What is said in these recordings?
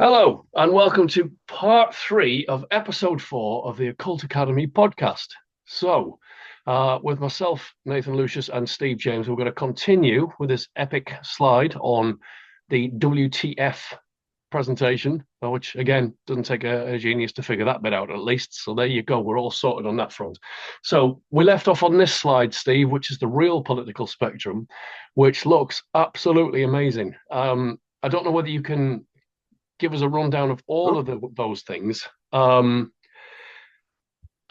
Hello, and welcome to part three of episode four of the Occult Academy podcast. With myself, Nathan Lucius, and Steve James, we're going to continue with this epic slide on the WTF presentation, which again doesn't take a genius to figure that bit out at least. So there you go, we're all sorted on that front. So we left off on this slide, Steve, which is the real political spectrum, which looks absolutely amazing. I don't know whether you can give us a rundown of all Oh, of those things,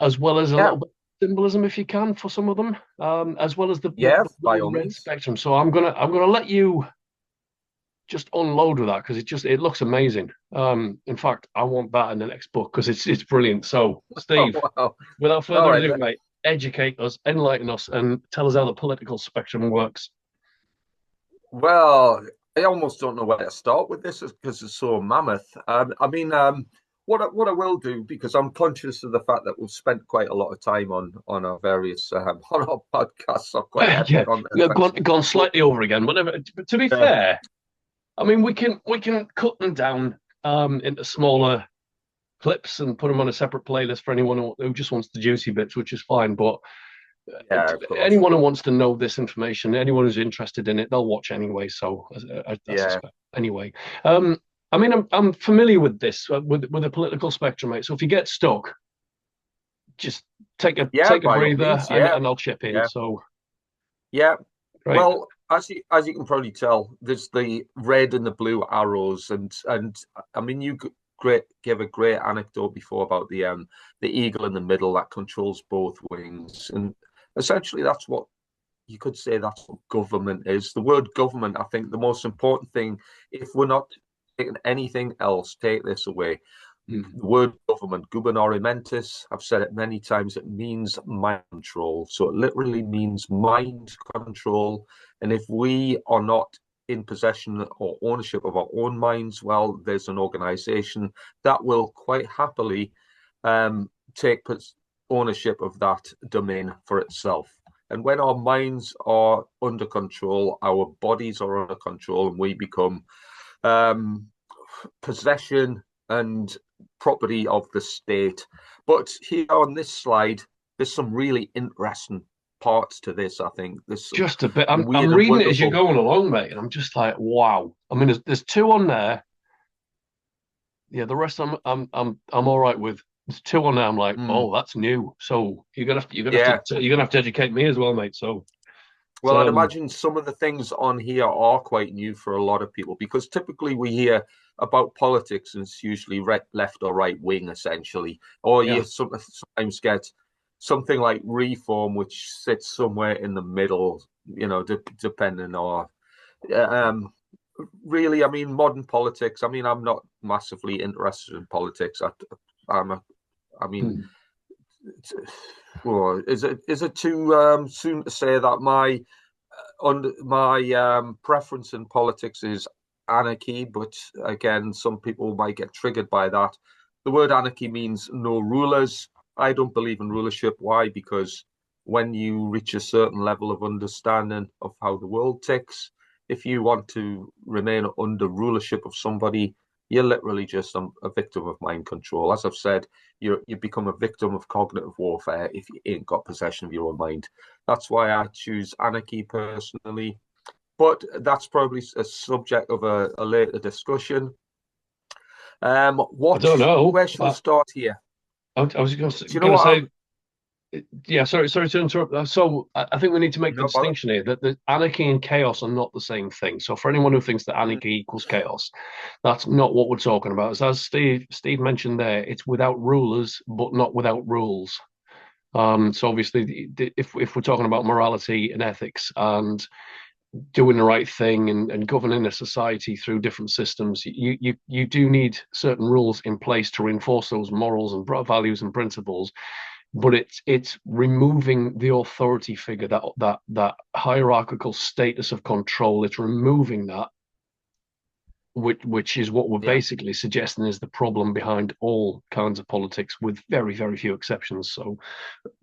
as well as a yeah, little bit of symbolism, if you can, for some of them, as well as yeah, the by real all red means. spectrum. So I'm gonna let you just unload with that because it looks amazing. In fact, I want that in the next book because it's brilliant. So, Oh, Steve, wow. without All further right ado, then. mate, educate us, enlighten us, and tell us how the political spectrum works. Well, I almost don't know where to start with this because it's so mammoth. What I will do, because I'm conscious of the fact that we've spent quite a lot of time on our various on our podcasts, are quite Yeah, epic on there. yeah, Thanks. gone But slightly over again. But to be uh, fair, I mean, we can cut them down into smaller clips and put them on a separate playlist for anyone who just wants the juicy bits, which is fine. But yeah, of course. anyone who wants to know this information, anyone who's interested in it, they'll watch anyway. So I Yeah, suspect anyway. Um, I mean, I'm familiar with this with the political spectrum, mate. So if you get stuck, just yeah, take a by all breather, means. Yeah, and I'll chip in. yeah, So yeah. right, Well, as you can probably tell, there's the red and the blue arrows, and I mean great gave a great anecdote before about the eagle in the middle that controls both wings, and essentially that's what you could say that's what government is. The word government, I think, the most important thing, if we're not taking anything else, take this away. mm. The word government, gubernamentis, I've said it many times, it means mind control. So it literally means mind control. And if we are not in possession or ownership of our own minds, well, there's an organization that will quite happily take ownership of that domain for itself. And when our minds are under control, our bodies are under control, and we become um, possession and property of the state. But here on this slide, there's some really interesting parts to this. I think there's some Just a bit. I'm weird and reading it as you're wonderful. going along, mate, and I'm just like, wow. I mean, there's two on there. Yeah, the rest I'm all right with. There's two on there. I'm like, Mm, oh, that's new. So yeah. you're gonna have to educate me as well, mate. Well, So I'd imagine some of the things on here are quite new for a lot of people because typically we hear about politics and it's usually left or right wing, essentially. Or yeah. you sometimes get something like reform, which sits somewhere in the middle, depending on. Um, Really, I mean, modern politics. I mean, I'm not massively interested in politics. I'm a, I mean, Hmm. well, is it too soon to say that my preference in politics is anarchy, but again, some people might get triggered by that. The word anarchy means no rulers. I don't believe in rulership. Why? Because when you reach a certain level of understanding of how the world ticks, if you want to remain under rulership of somebody, you're literally just a victim of mind control. As I've said, you become a victim of cognitive warfare if you ain't got possession of your own mind. That's why I choose anarchy personally. But that's probably a subject of a later discussion. I don't know. Where shall we start here? I was Do you know going to what? say, yeah. Sorry to interrupt. So I think we need to make the No bother. distinction here that the anarchy and chaos are not the same thing. So for anyone who thinks that Mm, anarchy equals chaos, that's not what we're talking about. As Steve mentioned there, it's without rulers, but not without rules. So obviously, if we're talking about morality and ethics and doing the right thing and governing a society through different systems, you do need certain rules in place to reinforce those morals and values and principles. But it's removing the authority figure, that hierarchical status of control. It's removing that which is what we're Yeah. basically suggesting is the problem behind all kinds of politics, with very, very few exceptions. So,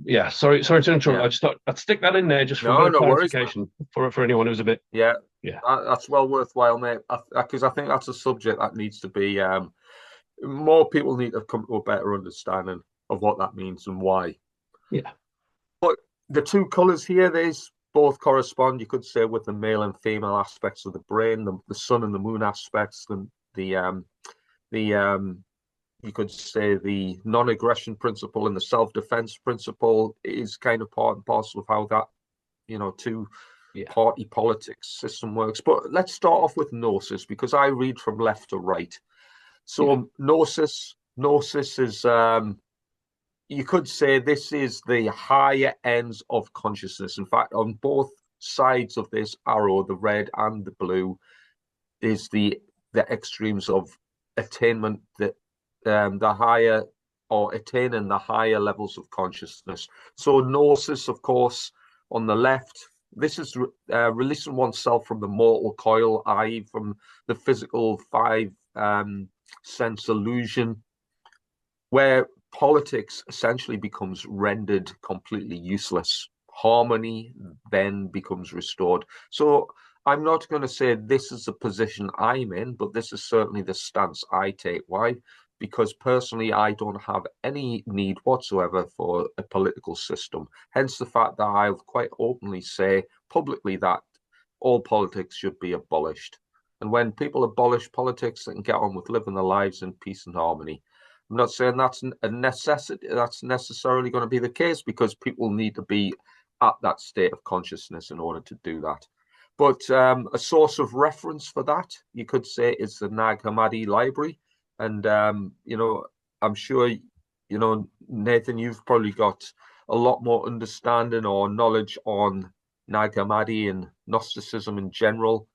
yeah, sorry to interrupt. Yeah. I just thought I'd stick that in there just for a bit No, of no worries, man. clarification for anyone who's a bit, Yeah, yeah, that's well worthwhile, mate. Because I think that's a subject that needs to be more people need to come to a better understanding of what that means and why. yeah, But the two colours here, these both correspond, you could say, with the male and female aspects of the brain, the sun and the moon aspects, the you could say the non-aggression principle and the self-defense principle is kind of part and parcel of how that, two yeah, party politics system works. But let's start off with gnosis, because I read from left to right. yeah, So gnosis is you could say this is the higher ends of consciousness. In fact, on both sides of this arrow, the red and the blue, is the extremes of attainment, that the higher, or attaining the higher levels of consciousness. So gnosis, of course, on the left, this is releasing oneself from the mortal coil, i.e., from the physical five sense illusion, where politics essentially becomes rendered completely useless. Harmony then becomes restored. So I'm not going to say this is the position I'm in, but this is certainly the stance I take. Why? Because personally, I don't have any need whatsoever for a political system. Hence the fact that I'll quite openly say publicly that all politics should be abolished. And when people abolish politics, they can get on with living their lives in peace and harmony. I'm not saying that's a necessity, that's necessarily going to be the case, because people need to be at that state of consciousness in order to do that. But a source of reference for that, you could say, is the Nag Hammadi library. And, I'm sure, Nathan, you've probably got a lot more understanding or knowledge on Nag Hammadi and Gnosticism in general.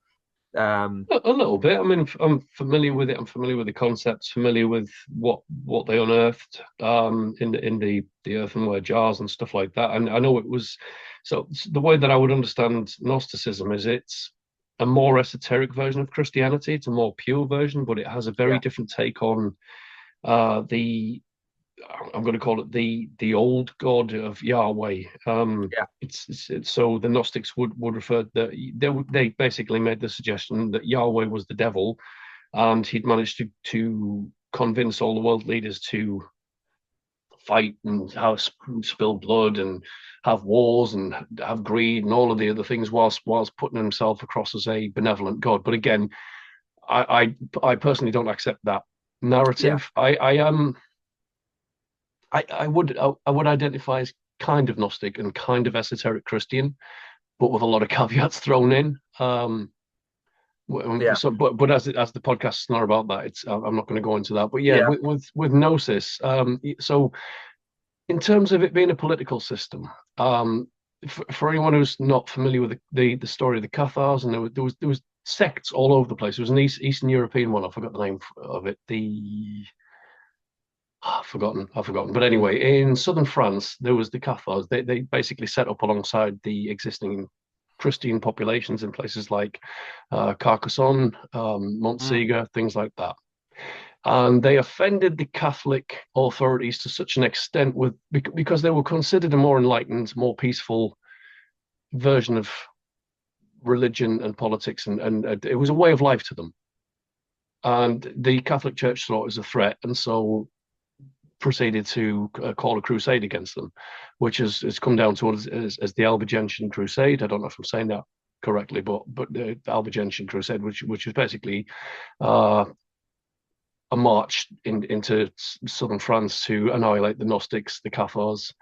a little bit. I mean, I'm familiar with it. I'm familiar with the concepts. Familiar with what they unearthed in the earthenware jars and stuff like that. And I know it was so. The way that I would understand Gnosticism is it's a more esoteric version of Christianity. It's a more pure version, but it has a very Yeah, different take on the I'm going to call it the old god of Yahweh. yeah, It's so the Gnostics would refer that they basically made the suggestion that Yahweh was the devil, and he'd managed to convince all the world leaders to fight and have spill blood and have wars and have greed and all of the other things, whilst putting himself across as a benevolent god. But again, I personally don't accept that yeah, narrative. I would identify as kind of Gnostic and kind of esoteric Christian, but with a lot of caveats thrown in. yeah, So, but as the podcast is not about that, it's I'm not going to go into that. But yeah, yeah, with Gnosis, so in terms of it being a political system, for anyone who's not familiar with the story of the Cathars, and there was sects all over the place. There was an Eastern European one. I forgot the name of it. I've forgotten. But anyway, in southern France, there was the Cathars. They basically set up alongside the existing Christian populations in places like Carcassonne, mm, Montségur, things like that. And they offended the Catholic authorities to such an extent because they were considered a more enlightened, more peaceful version of religion and politics, and it was a way of life to them. And the Catholic Church saw it as a threat, and so proceeded to call a crusade against them, which has come down to as the Albigensian Crusade. I don't know if I'm saying that correctly, but the Albigensian Crusade, which is basically a march into southern France to annihilate the Gnostics, the Cathars,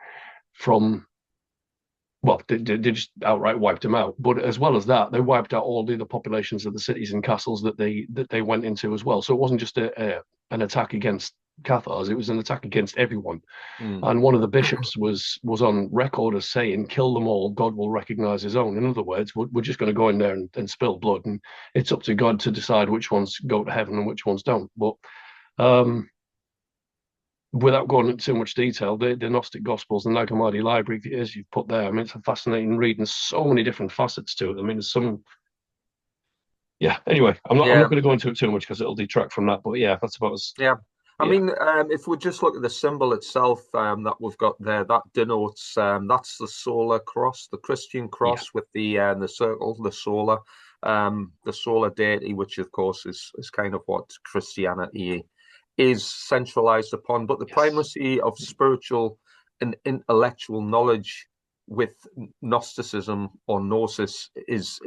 from well, they just outright wiped them out. But as well as that, they wiped out all the other populations of the cities and castles that they went into as well. So it wasn't just an attack against Cathars; it was an attack against everyone. mm. And one of the bishops was on record as saying, "Kill them all. God will recognize His own." In other words, we're just going to go in there and spill blood, and it's up to God to decide which ones go to heaven and which ones don't. But um, without going into too much detail, the Gnostic Gospels, the Nag Hammadi Library, as you've put there, I mean, it's a fascinating read and so many different facets to it. I mean, there's some Yeah. Anyway, I'm Yeah, not going to go into it too much because it'll detract from that. But yeah, that's about as yeah. I yeah. mean, if we just look at the symbol itself that we've got there, that denotes that's the solar cross, the Christian Yeah. cross with the circle, the solar deity, which of course is kind of what Christianity is centralized upon. But the Yes. primacy of spiritual and intellectual knowledge with Gnosticism or Gnosis is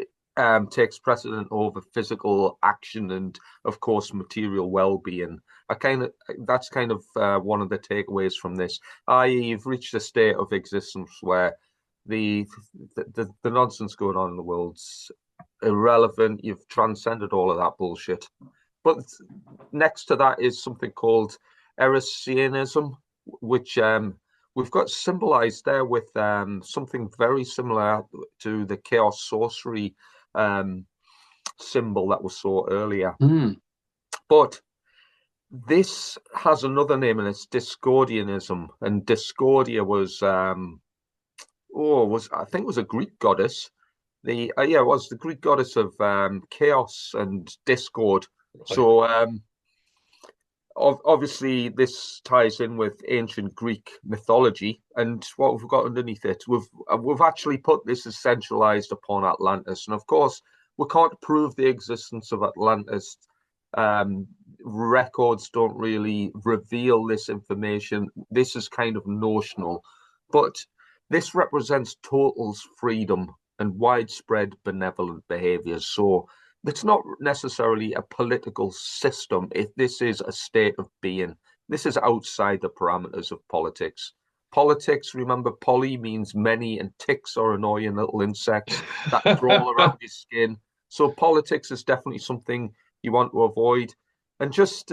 takes precedent over physical action and, of course, material well-being. I kind of That's kind of one of the takeaways from this. I.e., you've reached a state of existence where the, the nonsense going on in the world's irrelevant. You've transcended all of that bullshit. But next to that is something called Erisianism, which we've got symbolized there with something very similar to the chaos sorcery um, symbol that we saw earlier. Mm. But this has another name, and it's Discordianism. And Discordia was I think it was a Greek goddess. It was the Greek goddess of chaos and discord. Right. So obviously this ties in with ancient Greek mythology, and what we've got underneath it, we've actually put this as centralized upon Atlantis, and of course we can't prove the existence of Atlantis. Records don't really reveal this information. This is kind of notional, but this represents total freedom and widespread benevolent behaviors. So it's not necessarily a political system. This is a state of being. This is outside the parameters of politics. Politics, remember, poly means many, and ticks are annoying little insects that crawl around your skin. So politics is definitely something you want to avoid. And just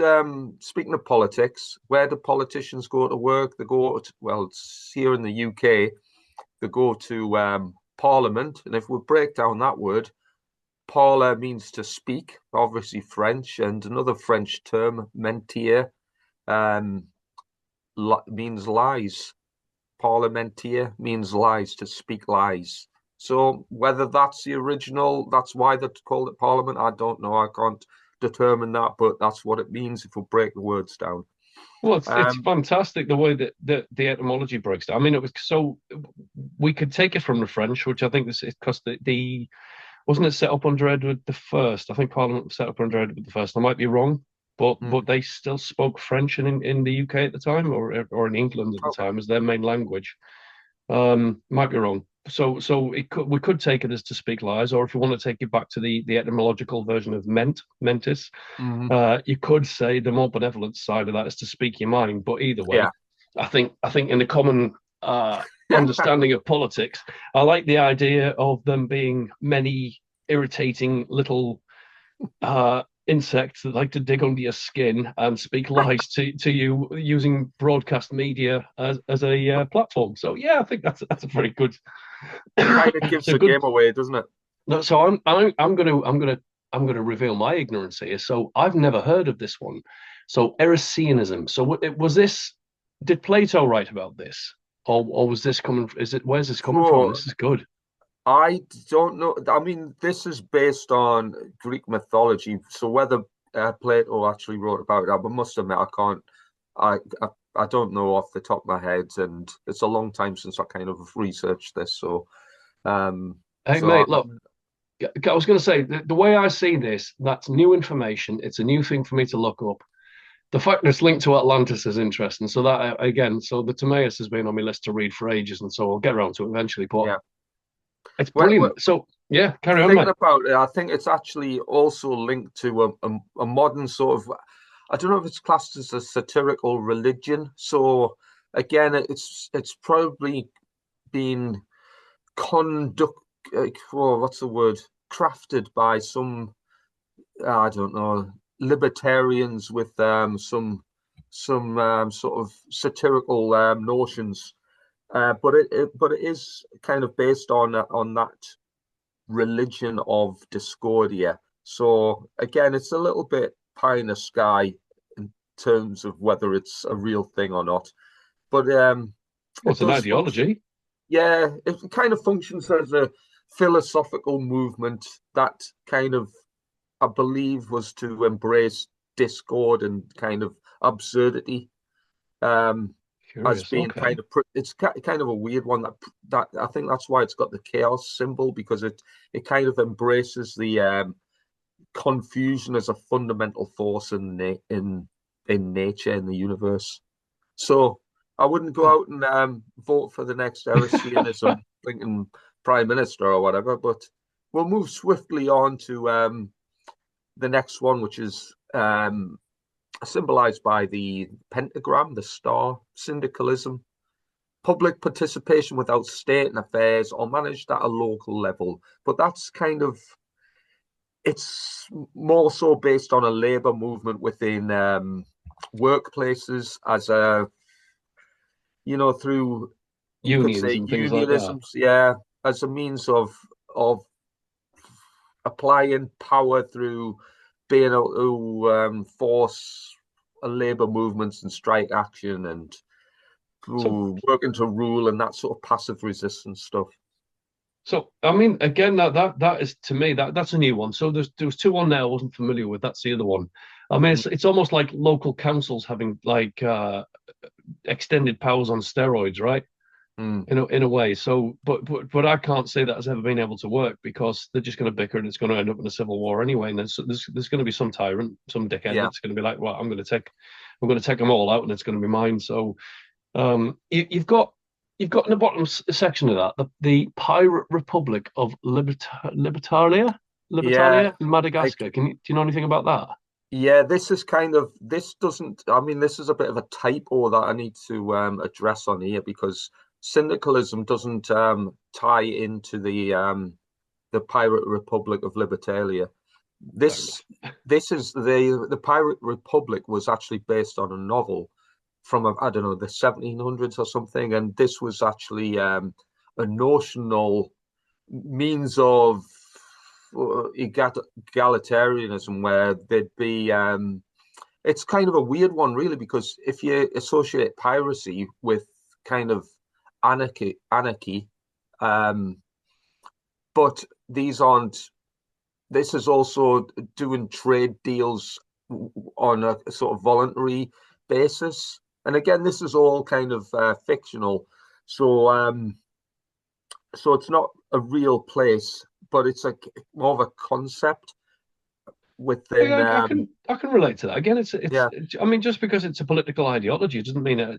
speaking of politics, where do politicians go to work? They go to, well, it's here in the UK, they go to Parliament. And if we break down that word, parler means to speak, obviously French, and another French term, mentir, um, means lies. Parlementier means lies, to speak lies. So whether that's the original, that's why they called it Parliament, I don't know. I can't determine that, but that's what it means if we break the words down. Well, it's Um, fantastic the way that the etymology breaks down. I mean, it was so we could take it from the French, which I think is because the wasn't it set up under Edward the First? I think Parliament was set up under Edward the First. I might be wrong, but they still spoke French in the UK at the time, or in England at the okay. time as their main language. Might be wrong. So we could take it as to speak lies, or if you want to take it back to the etymological version of mentis, Mm-hmm. you could say the more benevolent side of that is to speak your mind. But either way, Yeah. I think in the common understanding of politics, I like the idea of them being many irritating little insects that like to dig under your skin and speak lies to you using broadcast media as a platform. So yeah, I think that's a very good. Kind of gives It's a the good. game away, doesn't it? No, so I'm gonna reveal my ignorance here. So I've never heard of this one. So Erisianism. So was this? Did Plato write about this, or was this coming? Is it? Where's this coming from? Oh, This is good. I don't know. I mean, this is based on Greek mythology. So whether Plato actually wrote about it, I must admit I can't. I, I I don't know off the top of my head, and it's a long time since I kind of researched this. Um, Hey so mate, look, I was going to say the way I see this, that's new information. It's a new thing for me to look up. The fact that it's linked to Atlantis is interesting. So that again, so the Timaeus has been on my list to read for ages, and so I'll get around to it eventually. But yeah. it's Well, brilliant. So yeah, carry on, thinking mate. about it, I think it's actually also linked to a modern sort of, I don't know if it's classed as a satirical religion. So again, it's probably been conduct, what's the word? Crafted by some, I don't know, libertarians with some sort of satirical notions. But it is kind of based on that religion of Discordia. So again, it's a little bit pie in the sky in terms of whether it's a real thing or not. But Well, it it's an does function. ideology. Yeah, it kind of functions as a philosophical movement that kind of I believe, was to embrace discord and kind of absurdity. As Curious. being Okay. it's kind of a weird one, that I think that's why it's got the chaos symbol, because it kind of embraces the confusion as a fundamental force in nature, in the universe. So I wouldn't go out and vote for the next Aristianism thinking prime minister or whatever, but we'll move swiftly on to the next one, which is symbolized by the pentagram, the star, syndicalism, public participation without state in affairs or managed at a local level. But that's kind of, it's more so based on a labor movement within workplaces, as a, through, you could Unions say, and things like that. unionisms, yeah, as a means of applying power through being able to force a labor movements and strike action and So, working to rule and that sort of passive resistance stuff. so I mean, again, that is, to me, that's a new one. So there was two on there I wasn't familiar with. That's the other one. I mean, it's almost like local councils having like extended powers on steroids, right? Mm. In a way. So, but I can't say that has ever been able to work, because they're just going to bicker and it's going to end up in a civil war anyway. And there's going to be some tyrant, some dickhead Yeah. that's going to be like, well, I'm going to take them all out, and it's going to be mine. So, you've got in the bottom section of that the Pirate Republic of Yeah. Libertalia in Madagascar. Do you know anything about that? Yeah, this doesn't, I mean, this is a bit of a typo that I need to address on here, because syndicalism doesn't tie into the Pirate Republic of Libertalia. This is the Pirate Republic was actually based on a novel from, I don't know, the 1700s or something, and this was actually a notional means of egalitarianism, where there'd be it's kind of a weird one, really, because if you associate piracy with kind of anarchy, um, but these aren't. This is also doing trade deals on a sort of voluntary basis, and again, this is all kind of fictional. So it's not a real place, but it's more of a concept within. I can relate to that. Again, it's Yeah, I mean, just because it's a political ideology, it doesn't mean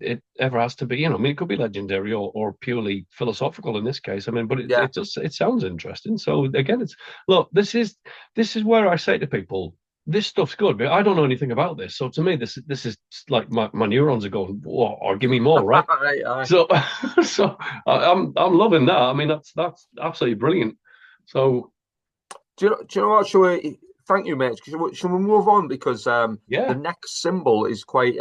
it ever has to be. I mean, it could be legendary or purely philosophical in this case. I mean, but yeah, it sounds interesting. So again, look, this is where I say to people, this stuff's good, but I don't know anything about this. So to me, this is like my neurons are going, whoa, or give me more, right? aye. So so I'm loving that. I mean, that's absolutely brilliant. So Do you know what? Thank you, mate. Shall we move on, because the yeah. next symbol is quite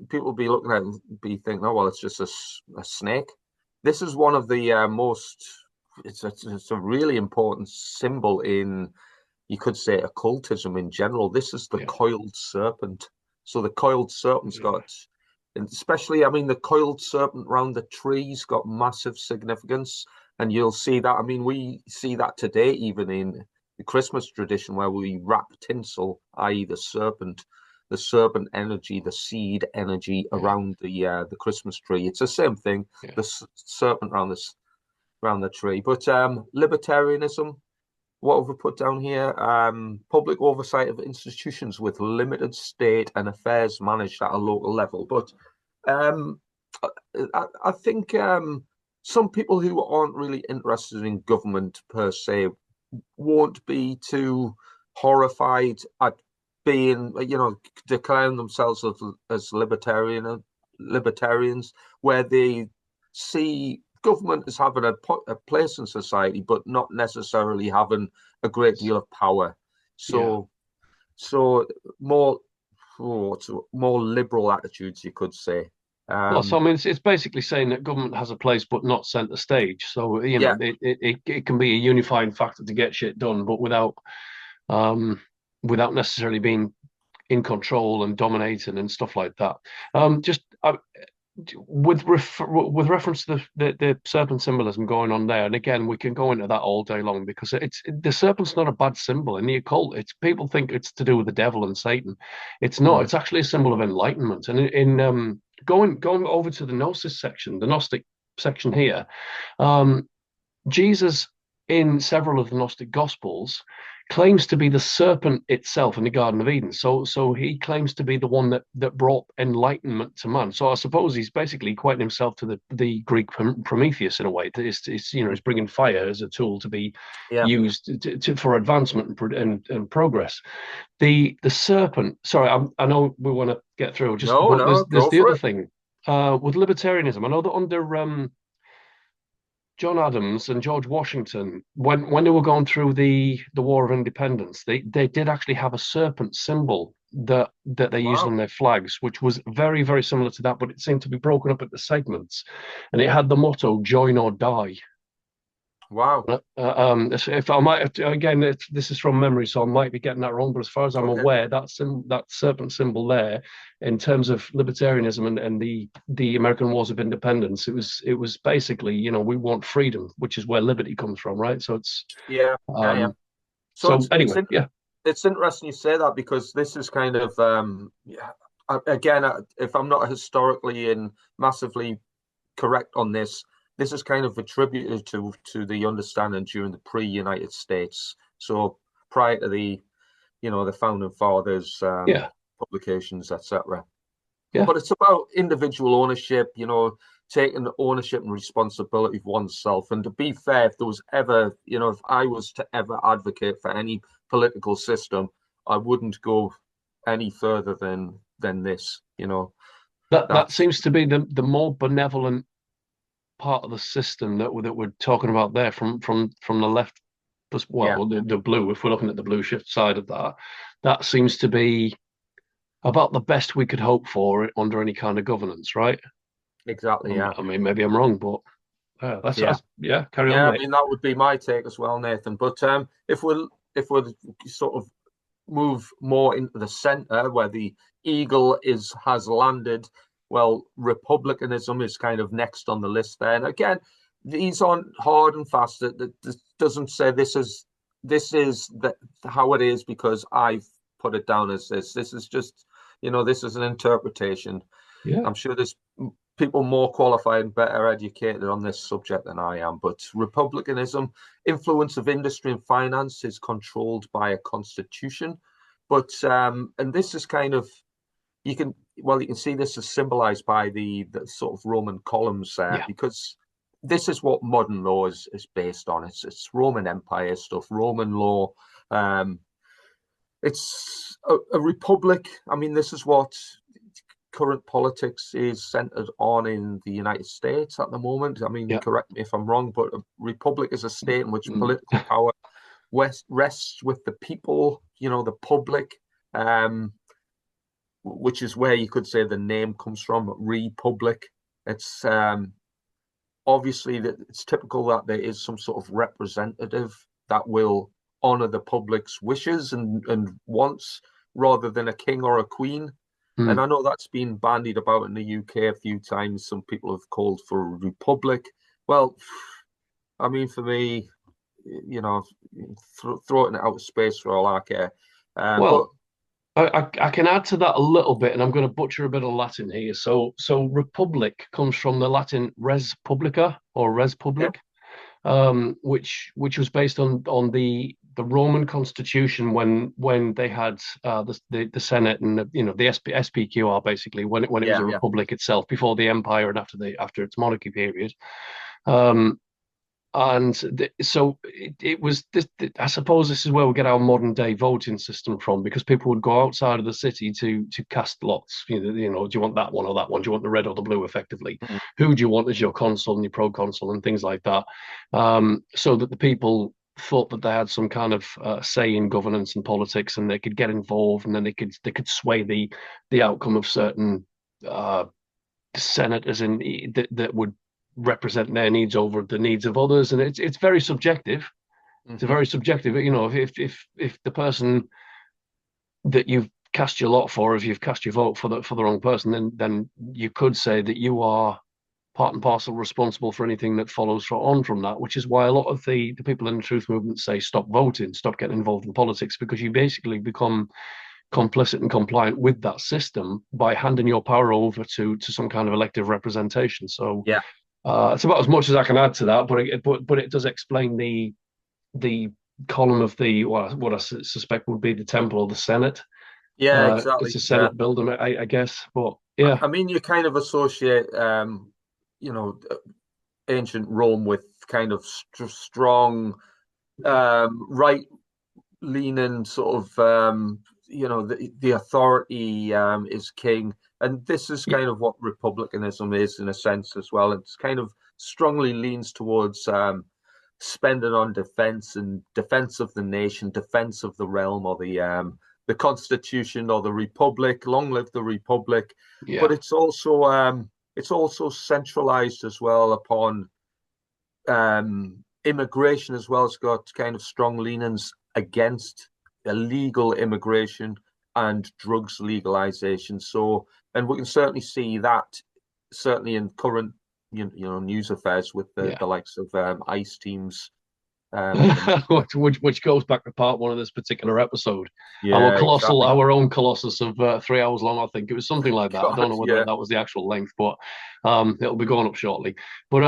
people will be looking at it and be thinking, oh well, it's just a snake. This is one of the most. It's a really important symbol in, you could say, occultism in general. This is the Yeah. coiled serpent. So the coiled serpent's Yeah. got, and especially, I mean, the coiled serpent round the tree's got massive significance. And you'll see that. I mean, we see that today, even in the Christmas tradition, where we wrap tinsel, i.e., the serpent energy, the seed energy Yeah. around the Christmas tree. It's the same thing. Yeah. The serpent around the tree. But libertarianism, what have we put down here? Public oversight of institutions with limited state and affairs managed at a local level. But um, I think some people who aren't really interested in government per se won't be too horrified at being, declaring themselves as libertarians, where they see government as having a place in society, but not necessarily having a great deal of power. Yeah. So more, more liberal attitudes, you could say. Well, so Um, I mean, it's basically saying that government has a place, but not center stage. So yeah, it can be a unifying factor to get shit done, but um, without necessarily being in control and dominating and stuff like that. Just with reference to the serpent symbolism going on there, and again, we can go into that all day long because it's the serpent's not a bad symbol in the occult. It's people think it's to do with the devil and Satan. It's not. Mm. It's actually a symbol of enlightenment. And going over to the Gnosis section, the Gnostic section here, um, Jesus, in several of the Gnostic Gospels, claims to be the serpent itself in the Garden of Eden. So he claims to be the one that brought enlightenment to man. So I suppose he's basically equating himself to the Greek Prometheus in a way. It's he's bringing fire as a tool to be Yeah. used for advancement and progress. The serpent. Sorry, I know we want to get through. No, But no, there's go the for other it. thing with libertarianism. I know that under John Adams and George Washington, when they were going through the War of Independence, they did actually have a serpent symbol that they used Wow. on their flags, which was very, very similar to that, but it seemed to be broken up at the segments. And it had the motto, join or die. Wow. If I might again, this is from memory, so I might be getting that wrong. But as far as It's I'm okay. aware, that serpent symbol there, in terms of libertarianism and the American Wars of Independence, it was basically, we want freedom, which is where liberty comes from, right? So it's Yeah, yeah, yeah. um. So So anyway, yeah, it's interesting you say that because this is kind of yeah, again, if I'm not historically and massively correct on this, this is kind of attributed to the understanding during the pre-United States. So prior to the founding fathers yeah, publications, etc. yeah, But it's about individual ownership, taking ownership and responsibility of oneself. And to be fair, if there was ever, if I was to ever advocate for any political system, I wouldn't go any further than this. that That's seems to be the more benevolent part of the system that we're talking about there from the left, yeah, well, the blue. If we're looking at the blue shift side of that, that seems to be about the best we could hope for under any kind of governance, right? exactly, yeah, I mean, maybe I'm wrong, but yeah, yeah. Carry on, yeah. I mate. mean, that would be my take as well, Nathan. But if we sort of move more into the center where the eagle has landed, well, republicanism is kind of next on the list there. And again, these aren't hard and fast. It doesn't say this is how it is because I've put it down as this. This is just, this is an interpretation. Yeah, I'm sure there's people more qualified and better educated on this subject than I am. But republicanism, influence of industry and finance is controlled by a constitution. But and this is kind of you can see this is symbolized by the sort of Roman columns there yeah. because this is what modern law is based on. It's Roman Empire stuff, Roman law. Um, it's a republic. I mean, this is what current politics is centered on in the United States at the moment. I mean, Yeah. correct me if I'm wrong, but a republic is a state in which Mm. political power rests with the people, the public, which is where you could say the name comes from, republic. It's obviously that it's typical that there is some sort of representative that will honor the public's wishes and wants rather than a king or a queen. And Mm. I know that's been bandied about in the UK a few times. Some people have called for a republic. Well, I mean, for me, throw it in outer space for all I care. But Well, I can add to that a little bit, and I'm going to butcher a bit of Latin here. So republic comes from the Latin res publica or res yeah, public, which was based on the Roman constitution when they had the Senate and the SPQR basically when it was yeah, a yeah. republic itself before the empire and after its monarchy period. Um, and so it was this. I suppose this is where we get our modern day voting system from, because people would go outside of the city to cast lots. Do you want that one or that one? Do you want the red or the blue? Effectively, Mm. who do you want as your consul and your pro-consul and things like that, so that the people thought that they had some kind of say in governance and politics, and they could get involved, and then they could sway the outcome of certain uh, senators that would represent their needs over the needs of others, and it's very subjective. It's a Mm-hmm. very subjective. If the person that you've cast your lot for, if you've cast your vote for the wrong person, then you could say that you are part and parcel responsible for anything that follows on from that, which is why a lot of the people in the truth movement say stop voting, stop getting involved in politics, because you basically become complicit and compliant with that system by handing your power over to some kind of elective representation. So Yeah. it's about as much as I can add to that, but it does explain the column of the what I suspect would be the temple or the Senate. Yeah, It's exactly. a Yeah. Senate building, I guess, but yeah. I mean, you kind of associate, you know, ancient Rome with kind of strong, right-leaning sort of, you know, the authority is king, and this is kind of what republicanism is in a sense as well. It's kind of strongly leans towards spending on defense and defense of the nation, defense of the realm, or the constitution or the republic. Long live the republic! But Yeah. it's also centralized as well upon immigration as well. It's got kind of strong leanings against illegal immigration and drugs legalization. So, and we can certainly see that certainly in current news affairs with the likes of ICE teams. Which goes back to part one of this particular episode. Yeah, exactly. Our own colossus of 3 hours long. I think it was something like that. I don't God, know whether yeah. that was the actual length, but it'll be going up shortly. But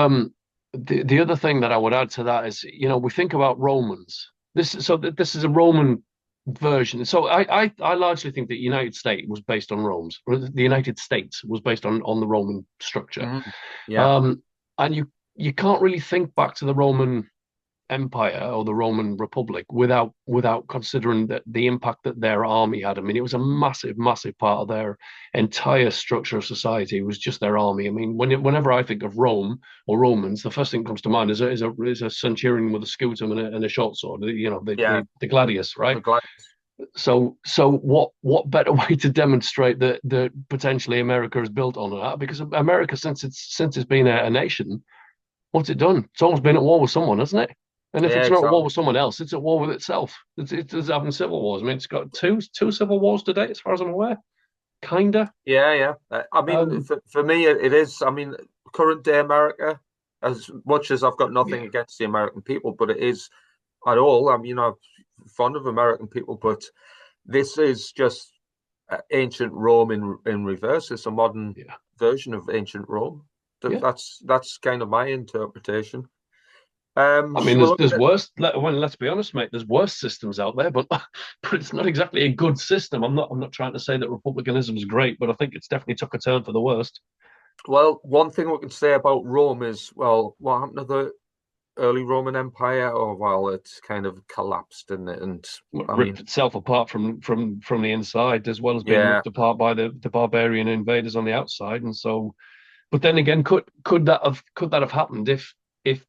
the other thing that I would add to that is, we think about Romans. This is a Roman version. So I largely think that United States was based on Rome's. The United States was based on the Roman structure. Yeah. And you can't really think back to the Roman Empire or the Roman Republic without considering that the impact that their army had. I mean, it was a massive, massive part of their entire structure of society was just their army. I mean, whenever I think of Rome or Romans, the first thing that comes to mind is a centurion with a scutum and a short sword. The gladius, right? The gladius. So what better way to demonstrate that potentially America is built on that? Because America, since it's been a nation, what's it done? It's always been at war with someone, hasn't it? And if Yeah, it's not at war exactly. with someone else, it's at war with itself. It's having civil wars. I mean, it's got two civil wars to date, as far as I'm aware. Kinda. Yeah. I mean, for me, it is. I mean, current day America, as much as I've got nothing against the American people, but it is at all. I mean, I'm fond of American people, but this is just ancient Rome in reverse. It's a modern version of ancient Rome. That's kind of my interpretation. I mean, So there's worse. Let's be honest, mate. There's worse systems out there, but it's not exactly a good system. I'm not trying to say that republicanism is great, but I think it's definitely took a turn for the worst. well, one thing we can say about Rome is, well, what happened to the early Roman Empire? Or well, it's kind of collapsed, and I mean, Ripped itself apart from the inside, as well as being yeah, ripped apart by the barbarian invaders on the outside. And so, but then again, could that have happened if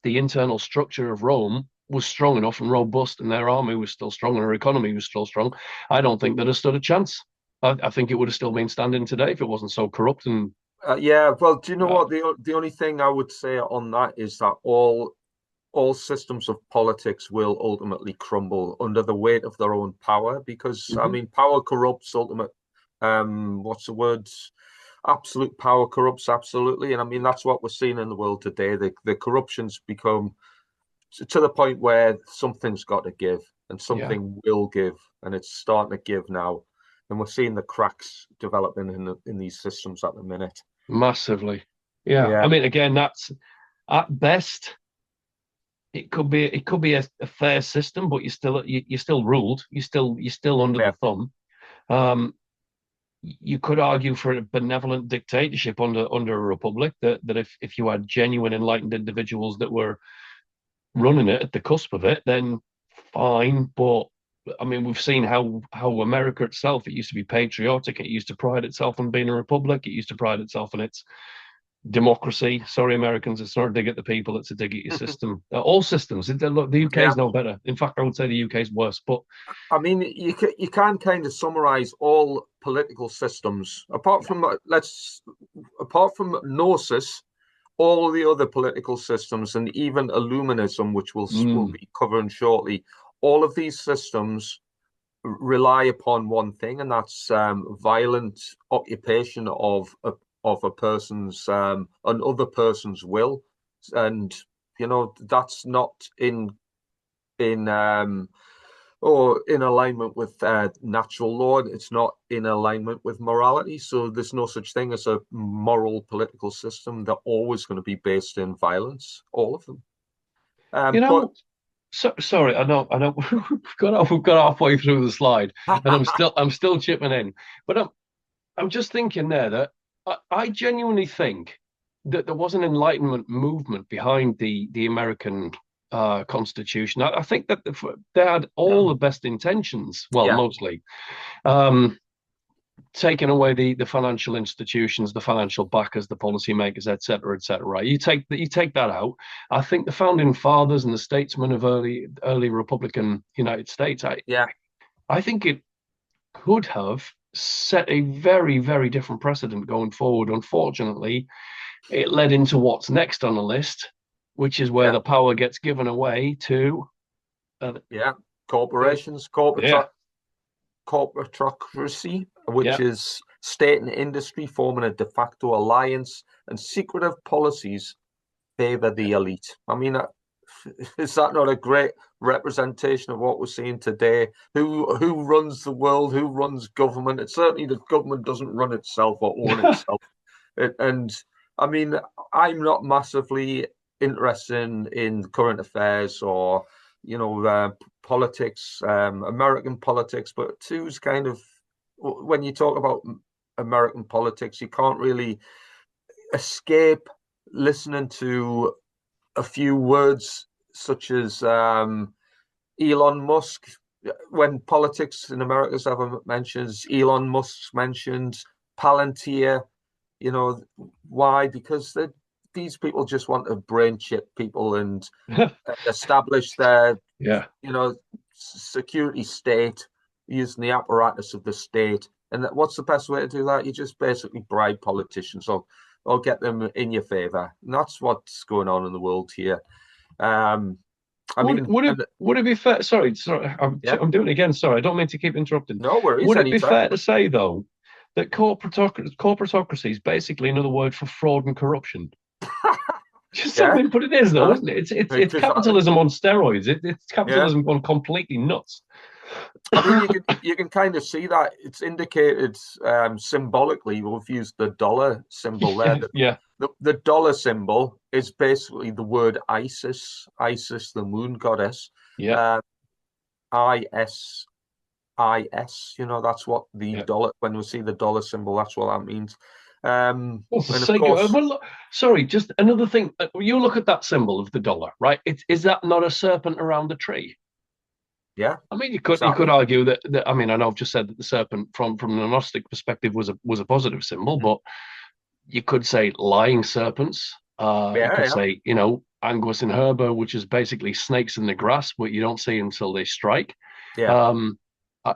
the internal structure of Rome was strong enough and robust, and their army was still strong and their economy was still strong? I don't think they'd have stood a chance. I think it would have still been standing today if it wasn't so corrupt and yeah. Well, do you know what the only thing I would say on that is that all systems of politics will ultimately crumble under the weight of their own power, because I mean, power corrupts. Ultimate, what's the word? Absolute power corrupts absolutely, and I mean that's what we're seeing in the world today. The corruption's become to the point where something's got to give, and something will give, and it's starting to give now, and we're seeing the cracks developing in these systems at the minute. massively. Yeah, Yeah, I mean, again, that's at best. It could be a fair system, but you're still ruled. You're still under yeah. the thumb. Um, you could argue for a benevolent dictatorship under a republic, that if you had genuine enlightened individuals that were running it at the cusp of it, then fine. But I mean, we've seen how America itself, it used to be patriotic. It used to pride itself on being a republic. It used to pride itself on its democracy. Sorry, Americans, it's not a dig at the people, it's a dig at your system. All systems. Look, the UK Yeah. is no better. In fact, I would say the UK is worse. But I mean, you can kind of summarize all political systems apart from Gnosis, all the other political systems, and even Illuminism, which we'll be covering shortly. All of these systems rely upon one thing, and that's violent occupation of a person's another person's will, and that's not in or in alignment with natural law. It's not in alignment with morality. So there's no such thing as a moral political system. They're always going to be based in violence, all of them. You But know, sorry, I know, we've got halfway through the slide, and I'm still chipping in, but I'm just thinking there that I genuinely think that there was an Enlightenment movement behind the American Constitution. I think that they had all the best intentions, well, yeah, mostly, um, taking away the financial institutions, the financial backers, the policymakers, et cetera, et cetera. Right? You take that out. I think the founding fathers and the statesmen of early Republican United States. yeah, I think it could have set a very, very different precedent going forward. Unfortunately, it led into what's next on the list, which is where yeah, the power gets given away to. yeah. Corporations, Yeah, corporatocracy, which yeah. is state and industry forming a de facto alliance, and secretive policies favor the elite. I mean, is that not a great representation of what we're seeing today? Who runs the world? Who runs government? It's certainly the government doesn't run itself or own itself. And I mean, I'm not massively interested in current affairs or politics, American politics, but two's kind of when you talk about American politics, you can't really escape listening to a few words such as Elon Musk. When politics in America is ever mentioned, Elon Musk's mentioned, Palantir. Why? Because these people just want to brain chip people and establish their, Yeah. security state using the apparatus of the state. And what's the best way to do that? You just basically bribe politicians or get them in your favor. And that's what's going on in the world here. I Would mean, would it and would it be fair? Sorry, yeah, I'm doing it again. Sorry, I don't mean to keep interrupting. no worries, Would it be anytime. fair to say though that corporatocracy is basically another word for fraud and corruption? Just Yeah, something, but it is though, uh, isn't it? It's exactly. capitalism on steroids. It's Yeah. capitalism gone completely nuts. I mean, you can kind of see that it's indicated symbolically. We've used the dollar symbol there. Yeah, The dollar symbol is basically the word Isis, the moon goddess. yeah, Uh, ISIS. That's what the yeah. dollar. When we see the dollar symbol, that's what that means. Well, for And of sake of, course, well, sorry, just another thing. You look at that symbol of the dollar, right? Is that not a serpent around a tree? yeah, I mean, you could exactly. argue that. I mean, I know I've just said that the serpent, from the Gnostic perspective, was a positive symbol, Mhm. but you could say lying serpents. You Yeah, could yeah, say, Anguus and Herba, which is basically snakes in the grass, but you don't see until they strike. yeah, Um,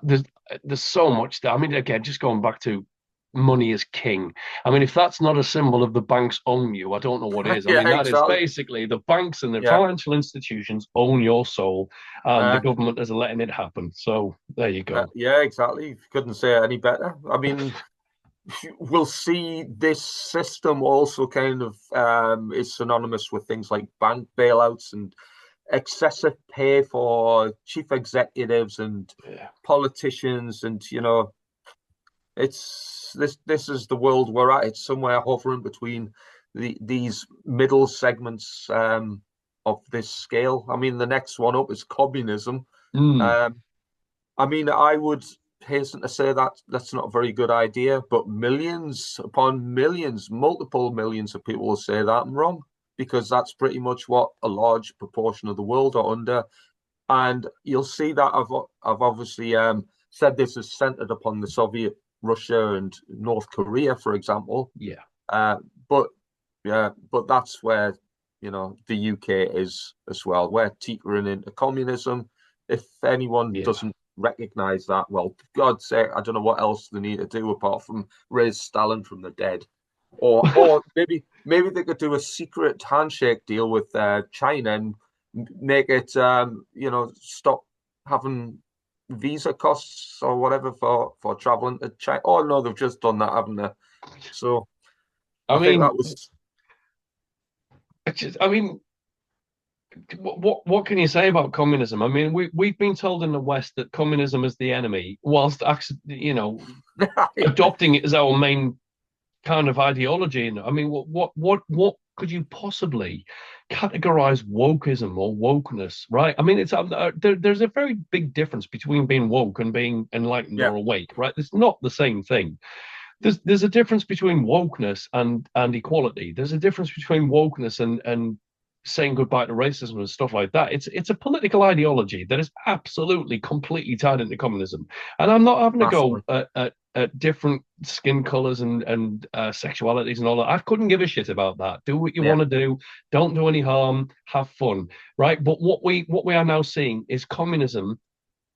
there's so much there. I mean, again, just going back to money is king. I mean, if that's not a symbol of the banks own you, I don't know what is. I yeah, mean, that is exactly. basically the banks and the Yeah. financial institutions own your soul, and the Uh, government is letting it happen. So there you go. yeah, exactly. Couldn't say it any better. I mean, we'll see this system also kind of is synonymous with things like bank bailouts and excessive pay for chief executives and Yeah. politicians, and it's this is the world we're at. It's somewhere hovering between these middle segments of this scale. I mean, the next one up is communism. Mm, Um, I mean, I would hasten to say that that's not a very good idea, but millions upon millions, multiple millions of people will say that I'm wrong, because that's pretty much what a large proportion of the world are under. And you'll see that I've obviously said this is centered upon the Soviet Russia and North Korea, for example. yeah. Uh, but yeah, but that's where the UK is as well. We're teetering into communism. If anyone Yeah. doesn't recognize that, well, for God's sake, I don't know what else they need to do apart from raise Stalin from the dead, or maybe they could do a secret handshake deal with China and make it stop having visa costs or whatever for traveling to China. Oh no, they've just done that, haven't they? So I I think that mean, was I mean, what can you say about communism? I mean, we've been told in the West that communism is the enemy, whilst actually, adopting it as our main kind of ideology. And I mean, what could you possibly categorize wokeism or wokeness, right? I mean, there's a very big difference between being woke and being enlightened yeah, or awake, right? It's not the same thing. There's a difference between wokeness and equality. There's a difference between wokeness and saying goodbye to racism and stuff like that. It's a political ideology that is absolutely completely tied into communism. And I'm not having to go massively. at different skin colors and sexualities and all that. I couldn't give a shit about that. Do what you Yeah, want to do. Don't do any harm. Have fun, right? But what we are now seeing is communism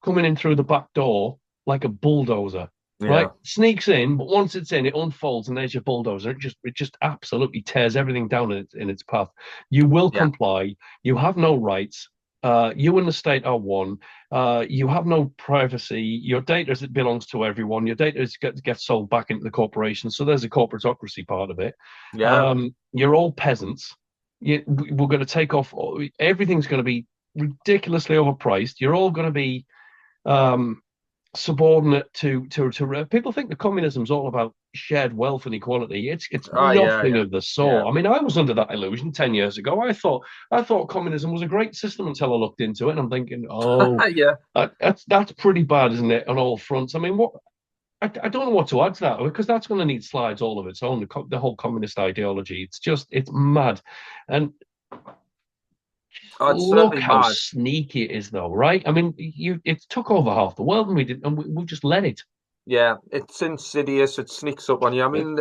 coming in through the back door like a bulldozer, right? yeah, Sneaks in, but once it's in, it unfolds, and there's your bulldozer. It just absolutely tears everything down in its path. You will yeah, comply. You have no rights. You and the state are one. You have no privacy. Your data belongs to everyone. Your data gets sold back into the corporation. So there's a corporatocracy part of it. yeah. You're all peasants. We're going to take off. Everything's going to be ridiculously overpriced. You're all going to be um, subordinate to people think that communism is all about shared wealth and equality. It's Oh yeah, nothing yeah, of the yeah, sort. I mean, I was under that illusion 10 years ago. I thought communism was a great system until I looked into it, and I'm thinking, oh, yeah. that's pretty bad, isn't it, on all fronts? I mean, what? I don't know what to add to that because that's going to need slides all of its own. The whole communist ideology. It's mad, and Oh, it's look certainly how mad. sneaky it is, though, right? I mean, it took over half the world, and we just let it. Yeah, it's insidious. It sneaks up on you. I Yeah. mean,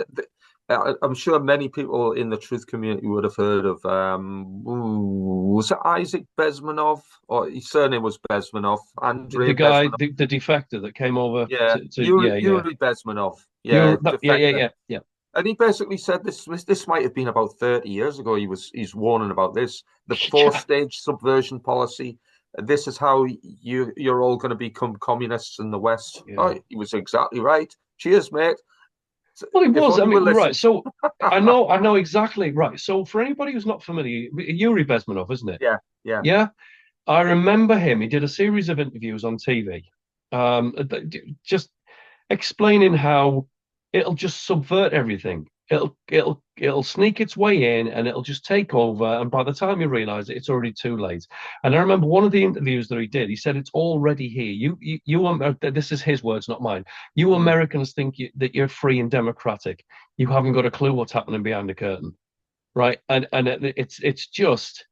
I'm sure many people in the truth community would have heard of was it Isaac Bezmenov, or his surname was Bezmenov, The Andrei guy, Bezmenov. the defector that came over Yeah, to yeah, yeah. Yuri Bezmenov. Yeah, You're yeah, yeah, defector. yeah, yeah. And he basically said this might have been about 30 years ago. He's warning about this, the four-stage subversion policy. This is how you're all going to become communists in the West. Yeah. Oh, he was exactly right. Cheers, mate. Well, it If was. I only we mean, right. listened. So I know exactly. Right. So for anybody who's not familiar, Yuri Bezmenov, isn't it? Yeah, yeah. Yeah. I remember him. He did a series of interviews on TV, just explaining how it'll just subvert everything. It'll sneak its way in and it'll just take over. And by the time you realize it, it's already too late. And I remember one of the interviews that he did. He said it's already here. This is his words, not mine. You Mm. Americans think that you're free and democratic. You haven't got a clue what's happening behind the curtain, right? And it's just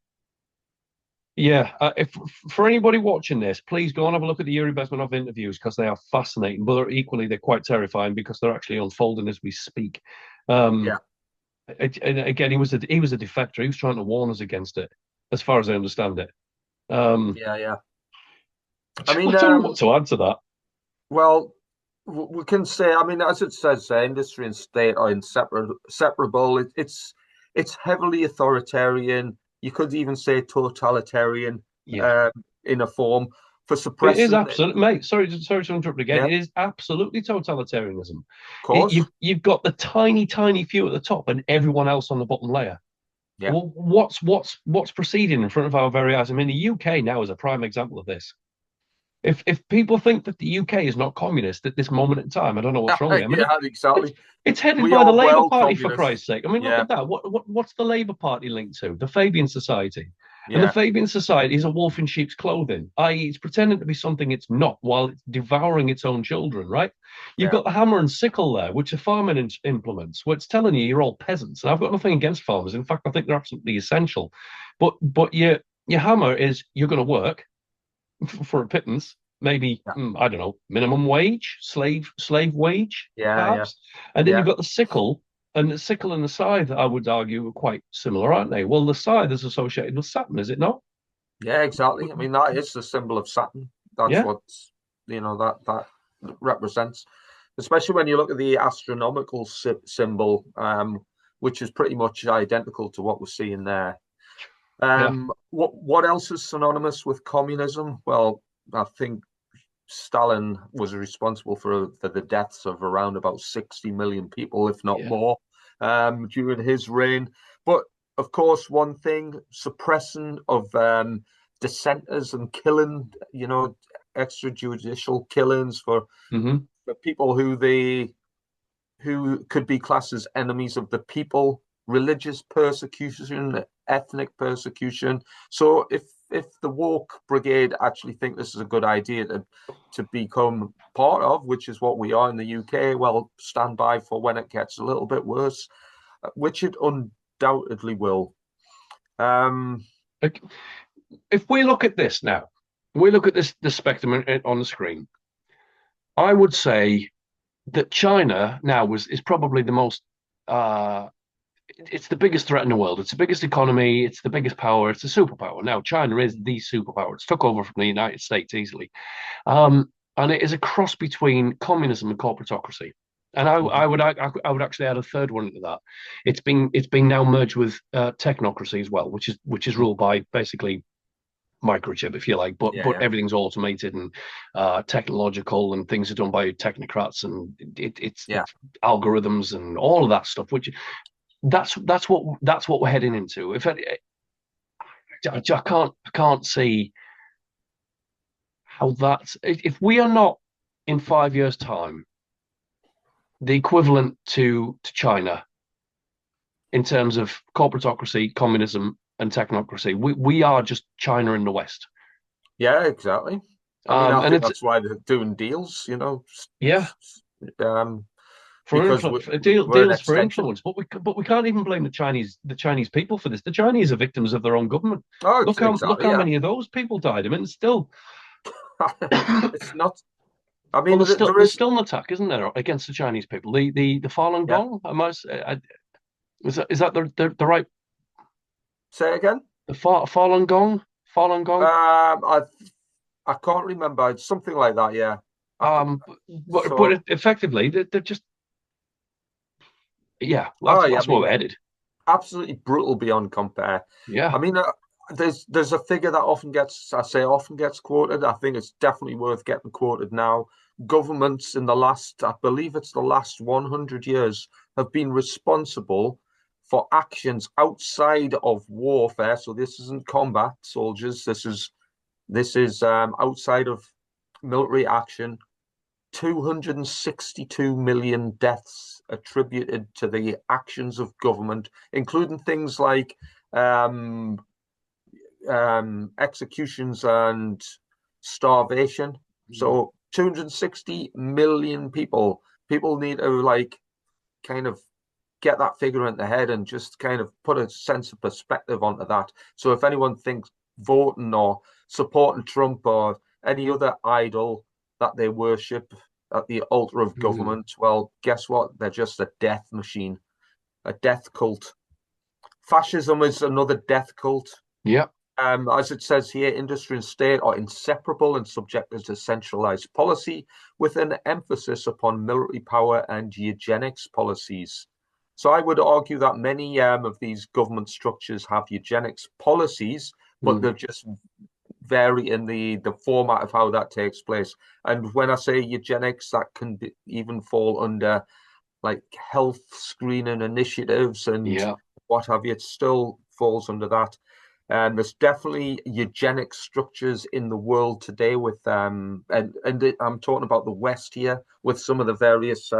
yeah, if for anybody watching this, please go and have a look at the Yuri Bezmenov interviews because they are fascinating, but they're quite terrifying because they're actually unfolding as we speak. Yeah, Um, and again, he was a defector. He was trying to warn us against it, as far as I understand it. Um, yeah, yeah. I I mean, don't know what to add to that. well, we can say, I mean, as it says, industry and state are inseparable. It's heavily authoritarian. You could even say totalitarian Yeah, um, in a form for it is suppressing. absolutely, mate. Sorry to interrupt again. Yeah, It of is absolutely totalitarianism. course. You've got the tiny few at the top and everyone else on the bottom layer. Yeah, Well, what's proceeding in front of our very eyes? I mean, the UK now is a prime example of this. If people think that the UK is not communist at this moment in time, I don't know what's wrong. I mean, yeah, it's exactly. it's headed We by the are Labour well Party for communist. Christ's sake. I mean, look Yeah, at that. What's the Labour Party linked to? The Fabian Society. And the yeah, Fabian Society is a wolf in sheep's clothing, i.e., it's pretending to be something it's not while it's devouring its own children, right? You've yeah, got the hammer and sickle there, which are farming implements, where it's telling you you're all peasants. And I've got nothing against farmers. In fact, I think they're absolutely essential. But your hammer is you're going to work for a pittance, maybe yeah, I don't know, minimum wage, slave wage, yeah, yeah, perhaps. And then yeah. you've got the sickle, and the sickle and the scythe, I would argue, are quite similar, aren't they? Well, the scythe is associated with Saturn, is it not? Yeah, exactly. I mean, that is the symbol of Saturn. That's Yeah, what that represents. Especially when you look at the astronomical symbol, which is pretty much identical to what we're seeing there. yeah. What else is synonymous with communism? Well, I think. Stalin was responsible for the deaths of around about 60 million people, if not more, during his reign. But of course, one thing, suppression of dissenters and killing, extrajudicial killings for people who could be classed as enemies of the people, religious persecution, ethnic persecution. So if the woke brigade actually think this is a good idea to become part of, which is what we are in the UK, well, stand by for when it gets a little bit worse, which it undoubtedly will. If we look at this now, we look at the spectrum on the screen, I would say that China now is probably the most it's the biggest threat in the world. It's the biggest economy. It's the biggest power. It's a superpower. Now, China is the superpower. It's took over from the United States easily. And it is a cross between communism and corporatocracy. And I would actually add a third one into that. It's been now merged with technocracy as well, which is ruled by basically microchip, if you like, but everything's automated and technological, and things are done by technocrats, and it's algorithms and all of that stuff, which that's what we're heading into. I can't see how that's, if we are not in 5 years' time the equivalent to China in terms of corporatocracy, communism, and technocracy. We are just China in the West. Yeah, exactly. I think that's why they're doing deals, Yeah. Because deals for influence, but we can't even blame the Chinese people for this. The Chinese are victims of their own government. Look how many of those people died. I mean, it's still it's not. I mean, there's still an attack, isn't there, against the Chinese people? The Falun Gong. Is that the right? Say it again. The Falun Gong. Falun Gong. I can't remember. It's something like that. Yeah. But effectively, they're just. Yeah, that's where we're headed. Absolutely brutal beyond compare. Yeah. I mean, there's a figure that often gets quoted. I think it's definitely worth getting quoted now. Governments in I believe it's the last 100 years, have been responsible for actions outside of warfare. So this isn't combat soldiers. This is outside of military action. 262 million deaths attributed to the actions of government, including things like executions and starvation. So 260 million people need to kind of get that figure in their head and just kind of put a sense of perspective onto that. So if anyone thinks voting or supporting Trump or any other idol that they worship at the altar of government, well, guess what? They're just a death machine, a death cult. Fascism is another death cult. Yeah. As it says here, industry and state are inseparable and subjected to centralized policy with an emphasis upon military power and eugenics policies. So I would argue that many of these government structures have eugenics policies, but they're just vary in the format of how that takes place. And when I say eugenics, that can even fall under like health screening initiatives and what have you. It still falls under that. And there's definitely eugenic structures in the world today with and I'm talking about the West here, with some of the various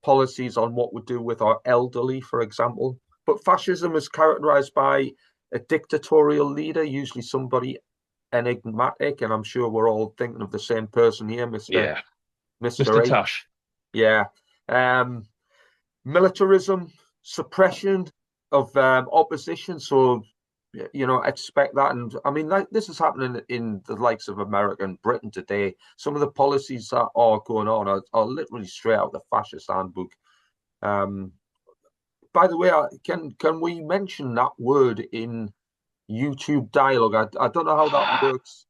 policies on what we do with our elderly, for example. But fascism is characterized by a dictatorial leader, usually somebody enigmatic, and I'm sure we're all thinking of the same person here, Mr. Mr. Tash. Yeah. Militarism, suppression of opposition. So, expect that. And I mean, this is happening in the likes of America and Britain today. Some of the policies that are going on are literally straight out of the fascist handbook. By the way, can we mention that word in YouTube dialogue? I don't know how that works.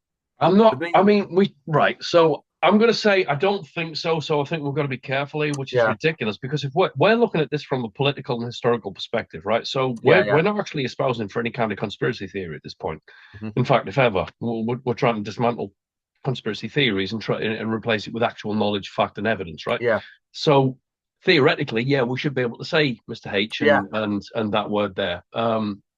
So I'm going to say I don't think so. So I think we've got to be careful here, which is ridiculous, because if we're looking at this from a political and historical perspective, right? So we're not actually espousing for any kind of conspiracy theory at this point. In fact, if ever, we're trying to dismantle conspiracy theories and try and replace it with actual knowledge, fact, and evidence, right? Yeah. So theoretically, yeah, we should be able to say Mr. H Yeah. and that word there.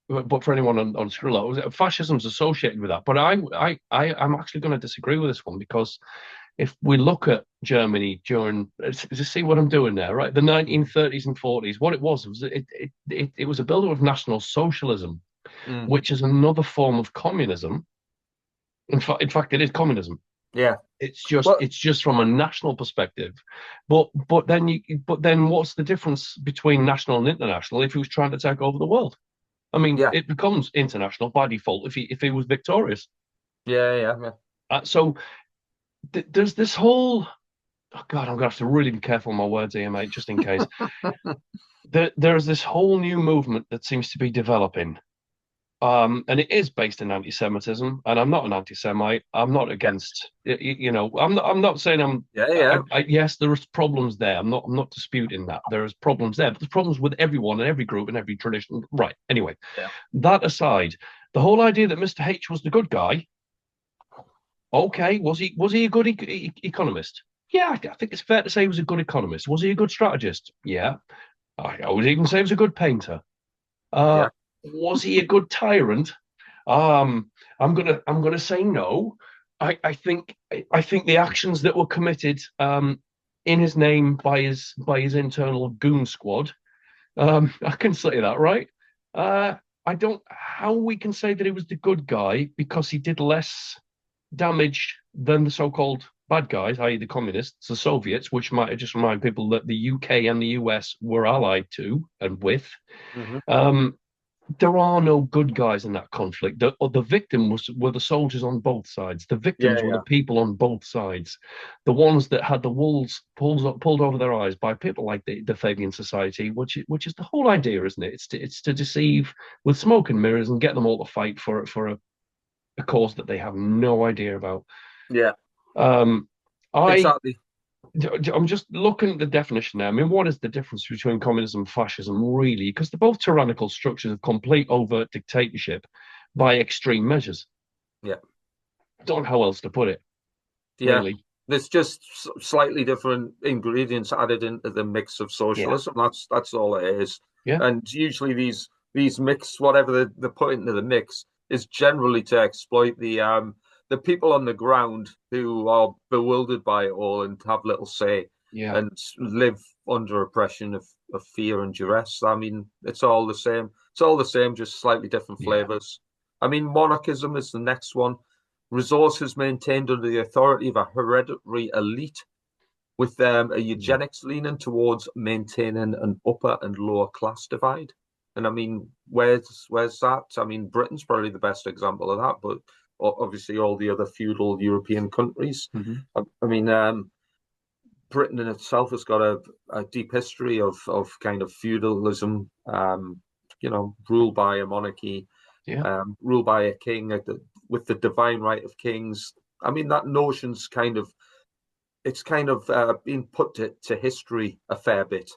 But for anyone on Skrilla, fascism's associated with that. But I'm actually going to disagree with this one, because if we look at Germany during, just see what I'm doing there, right? The 1930s and 40s, what it was it was a builder of National Socialism, which is another form of communism. In fact, it is communism. Yeah. It's Well, just from a national perspective, but then what's the difference between national and international if he was trying to take over the world? I mean, yeah. it becomes international by default if he was victorious. Yeah. So there's this whole, oh God, I'm gonna have to really be careful with my words here, mate, just in case. There's this whole new movement that seems to be developing. And it is based in anti-Semitism, and I'm not an anti-Semite. I'm not against, I'm not saying Yeah. yes, there is problems there. I'm not disputing that. There is problems there, but there's problems with everyone and every group and every tradition. Right. Anyway, Yeah. that aside, the whole idea that Mr. H was the good guy, okay, was he a good economist? Yeah, I think it's fair to say he was a good economist. Was he a good strategist? Yeah. I would even say he was a good painter. Yeah. Was he a good tyrant? I'm gonna say no. I think the actions that were committed in his name by his internal goon squad. I can say that, right? I don't how we can say that he was the good guy because he did less damage than the so-called bad guys, i.e., the communists, the Soviets, which might just remind people that the UK and the US were allied to and with. Mm-hmm. There are no good guys in that conflict. The victim were the soldiers on both sides. The victims were the people on both sides. The ones that had the walls pulled over their eyes by people like the Fabian Society, which is the whole idea, isn't it? It's to deceive with smoke and mirrors and get them all to fight for a cause that they have no idea about. Yeah. Um, Exactly. I'm just looking at the definition now. I mean, what is the difference between communism and fascism, really? Because they're both tyrannical structures of complete overt dictatorship by extreme measures. Yeah. Don't know how else to put it. Yeah. Really. There's just slightly different ingredients added into the mix of socialism. Yeah. That's all it is. Yeah. And usually these mix, whatever they put into the mix, is generally to exploit the people on the ground who are bewildered by it all and have little say, and live under oppression of fear and duress. I mean, it's all the same. It's all the same, just slightly different flavors. I mean, monarchism is the next one. Resources maintained under the authority of a hereditary elite with a eugenics leaning towards maintaining an upper and lower class divide. And I mean, where's that? I mean, Britain's probably the best example of that, but obviously all the other feudal European countries. Mm-hmm. I mean, Britain in itself has got a deep history of kind of feudalism, ruled by a monarchy, ruled by a king with the divine right of kings. I mean, that notion's kind of been put to history a fair bit,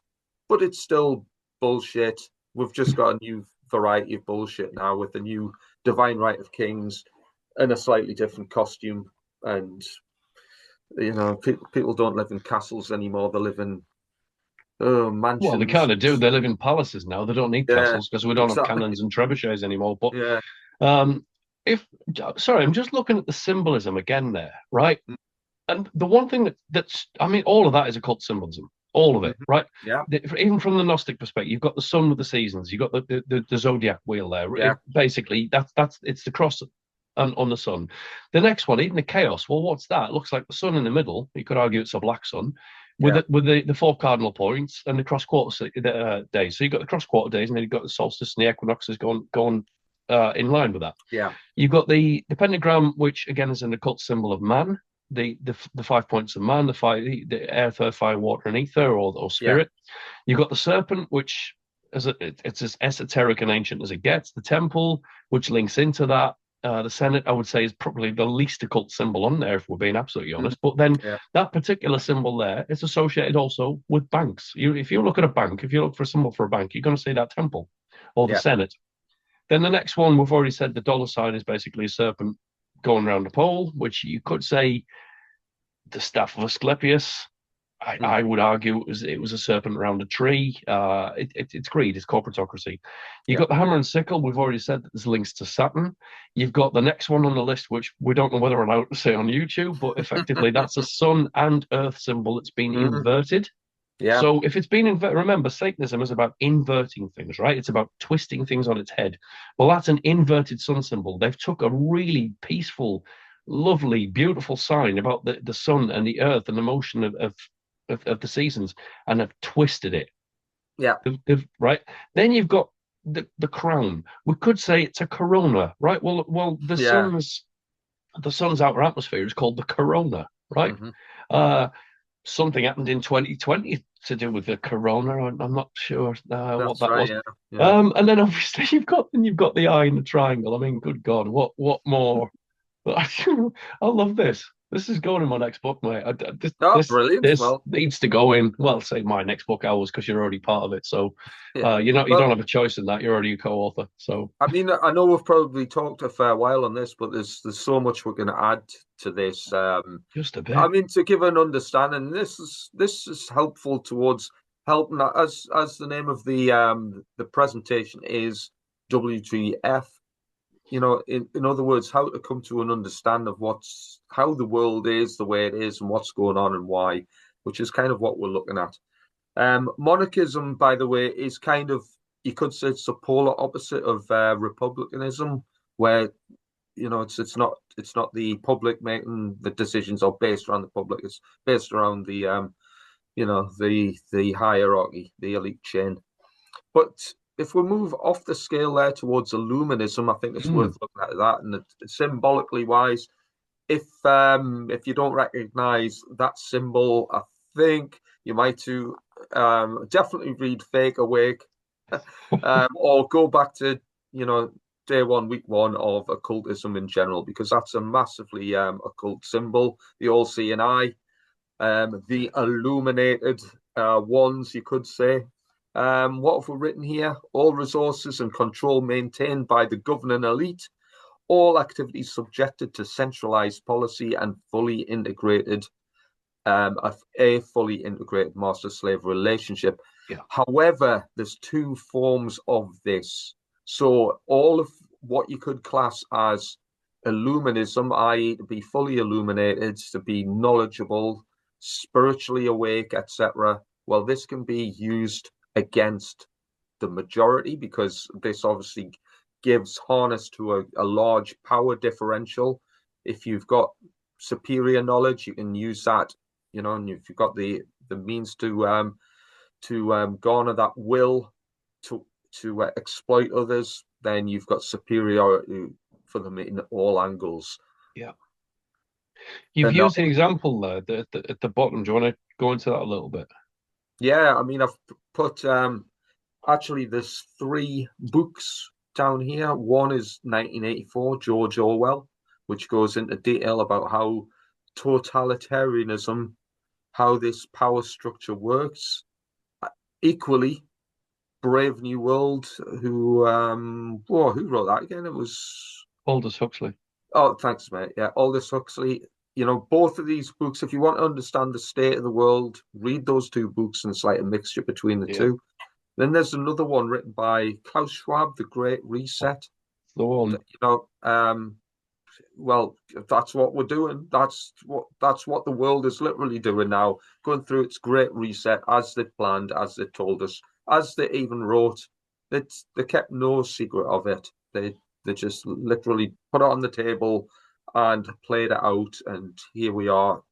but it's still bullshit. We've just got a new variety of bullshit now with the new divine right of kings and a slightly different costume. And, people don't live in castles anymore. They live in mansions. Well, they kind of do. They live in palaces now. They don't need castles because we don't have cannons and trebuchets anymore. But I'm just looking at the symbolism again there, right? And the one thing all of that is occult symbolism. All of it, right? Yeah. Even from the Gnostic perspective, you've got the sun with the seasons. You've got the zodiac wheel there. Yeah. Basically, it's the cross on the sun. The next one, even the chaos. Well, what's that? It looks like the sun in the middle. You could argue it's a black sun with the four cardinal points and the cross quarter days. So you've got the cross quarter days, and then you've got the solstice and the equinoxes going in line with that. Yeah. You've got the pentagram, which again is an occult symbol of man. The 5 points of man, the earth, earth, fire, water, and ether, or spirit. Yeah. You've got the serpent, which it's as esoteric and ancient as it gets. The temple, which links into that. The Senate, I would say, is probably the least occult symbol on there, if we're being absolutely honest. But then that particular symbol there is associated also with banks. If you look at a bank, if you look for a symbol for a bank, you're going to see that temple or the Senate. Then the next one, we've already said the dollar sign is basically a serpent. going around the pole, which you could say the staff of Asclepius. I would argue it was a serpent around a tree. It's greed, it's corporatocracy. You've got the hammer and sickle. We've already said that there's links to Saturn. You've got the next one on the list, which we don't know whether we're allowed to say on YouTube, but effectively that's a sun and earth symbol that's been inverted. Yeah. So if it's been inverted, remember, Satanism is about inverting things, right? It's about twisting things on its head. Well, that's an inverted sun symbol. They've took a really peaceful, lovely, beautiful sign about the sun and the earth and the motion of the seasons and have twisted it. Yeah. Right. Then you've got the crown. We could say it's a corona, right? Well, the sun's outer atmosphere is called the corona, right? Something happened in 2020 to do with the corona. I'm not sure what that was. And then obviously you've got the eye and the triangle. I mean, good God, what more? I love this. This is going in my next book, mate. Brilliant. This needs to go in. Well, say my next book hours because you're already part of it. So you don't have a choice in that. You're already a co-author. So I mean, I know we've probably talked a fair while on this, but there's so much we're going to add to this. Just a bit. I mean, to give an understanding, this is helpful towards helping, as the name of the presentation is, WTF. You know, in other words, how to come to an understanding of how the world is the way it is and what's going on and why, which is kind of what we're looking at. Monarchism, by the way, is kind of, you could say it's the polar opposite of republicanism, where it's not the public making the decisions or based around the public. It's based around the the hierarchy, the elite chain. But if we move off the scale there towards Illuminism, I think it's worth looking at that. And symbolically wise, if you don't recognize that symbol, I think you might definitely read Fake Awake, or go back to day one, week one of occultism in general, because that's a massively occult symbol. The all-seeing eye, the illuminated ones, you could say. What have we written here? All resources and control maintained by the governing elite. All activities subjected to centralized policy and fully integrated, a fully integrated master-slave relationship. Yeah. However, there's two forms of this. So all of what you could class as Illuminism, i.e. to be fully illuminated, to be knowledgeable, spiritually awake, etc. Well, this can be used against the majority, because this obviously gives harness to a large power differential. If you've got superior knowledge, you can use that, and if you've got the means to garner that will to exploit others, then you've got superiority for them in all angles. Yeah. You've used an example there at the bottom. Do you want to go into that a little bit? Yeah, I mean, I've put actually there's 3 books down here. One is 1984, George Orwell, which goes into detail about how totalitarianism, how this power structure works. Equally, Brave New World, who wrote that again? It was Aldous Huxley. Oh, thanks, mate. Yeah, Aldous Huxley. Both of these books, if you want to understand the state of the world, read those 2 books, and it's like a mixture between the two. Then there's another one written by Klaus Schwab, The Great Reset. The one. Well, that's what we're doing. That's what the world is literally doing now, going through its Great Reset as they planned, as they told us, as they even wrote. They kept no secret of it. They just literally put it on the table and played it out, and here we are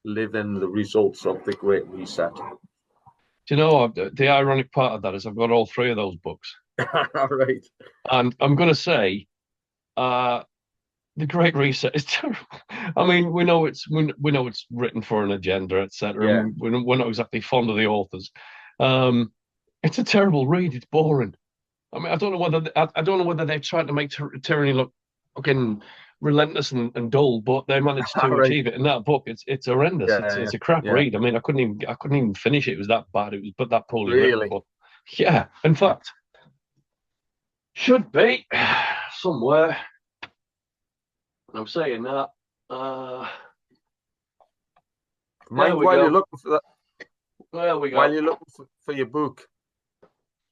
living the results of the Great Reset. Do you know the ironic part of that is I've got all 3 of those books. All right. And I'm going to say, the Great Reset is terrible. I mean, we know it's written for an agenda, etc. Yeah. We're not exactly fond of the authors. It's a terrible read. It's boring. I mean, I don't know whether they're trying to make tyranny look fucking relentless and dull, but they managed to achieve it in that book. It's horrendous. It's a crap read. I mean, I couldn't even finish it. It was that bad. It was that poorly written. But yeah, in fact, should be somewhere. I'm saying that. Mind we while go. you're looking for that. There we While go. you're looking for your book,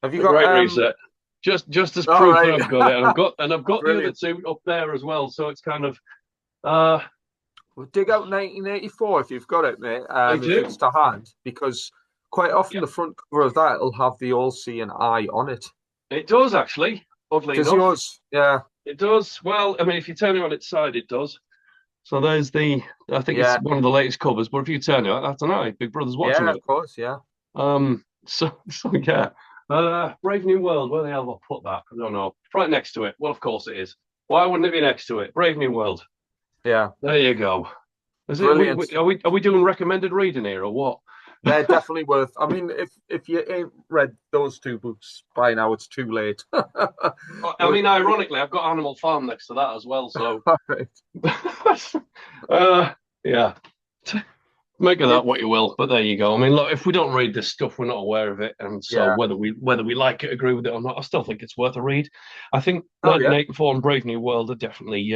have you The got Great Reset. Just as All proof that right. I've got it, and I've got the other Brilliant. two up there as well. So it's kind of Well, dig out 1984 if you've got it, mate. I If do. it's to hand, because quite often Yeah, the front cover of that will have the all-seeing eye on it. it does actually. Oddly Does enough, yours? Yeah. it does. Well, I mean, if you turn it on its side, it does. So there's the. I think it's Yeah. one of the latest covers. But if you turn it, I don't know. Big Brother's watching Yeah, it. of course. Yeah. So yeah. Brave New World. Where the hell have I put that? I don't know. Right next to it. Well, of course it is. Why wouldn't it be next to it? Brave New World. Yeah. There you go. Is it? Brilliant. Are we doing recommended reading here or what? They're definitely worth. I mean, if you ain't read those two books by now, it's too late. I mean, ironically, I've got Animal Farm next to that as well. So, All right. yeah, make of that It, what you will. But there you go. I mean, look, if we don't read this stuff, we're not aware of it, and so yeah. whether we like it, agree with it or not, I still think it's worth a read. I think Oh yeah. 1984 and Brave New World are definitely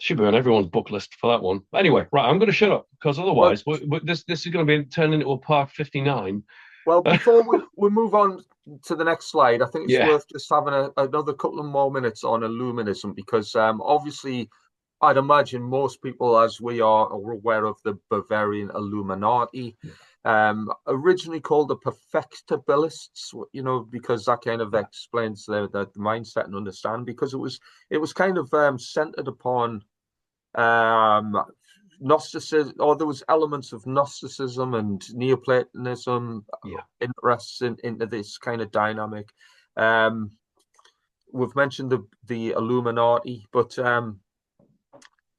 should be on everyone's book list for that one. Anyway, right, I'm going to shut up because Well, otherwise, this is going to be turned into a part 59. well, before we move on to the next slide, I think it's Yeah, worth just having another couple of more minutes on Illuminism because obviously, I'd imagine most people, as we are aware of the Bavarian Illuminati, originally called the Perfectibilists, you know, because that kind of explains the mindset and understand, because it was kind of centered upon Gnosticism, or there was elements of Gnosticism and Neoplatonism, yeah, interests into this kind of dynamic. We've mentioned the Illuminati, but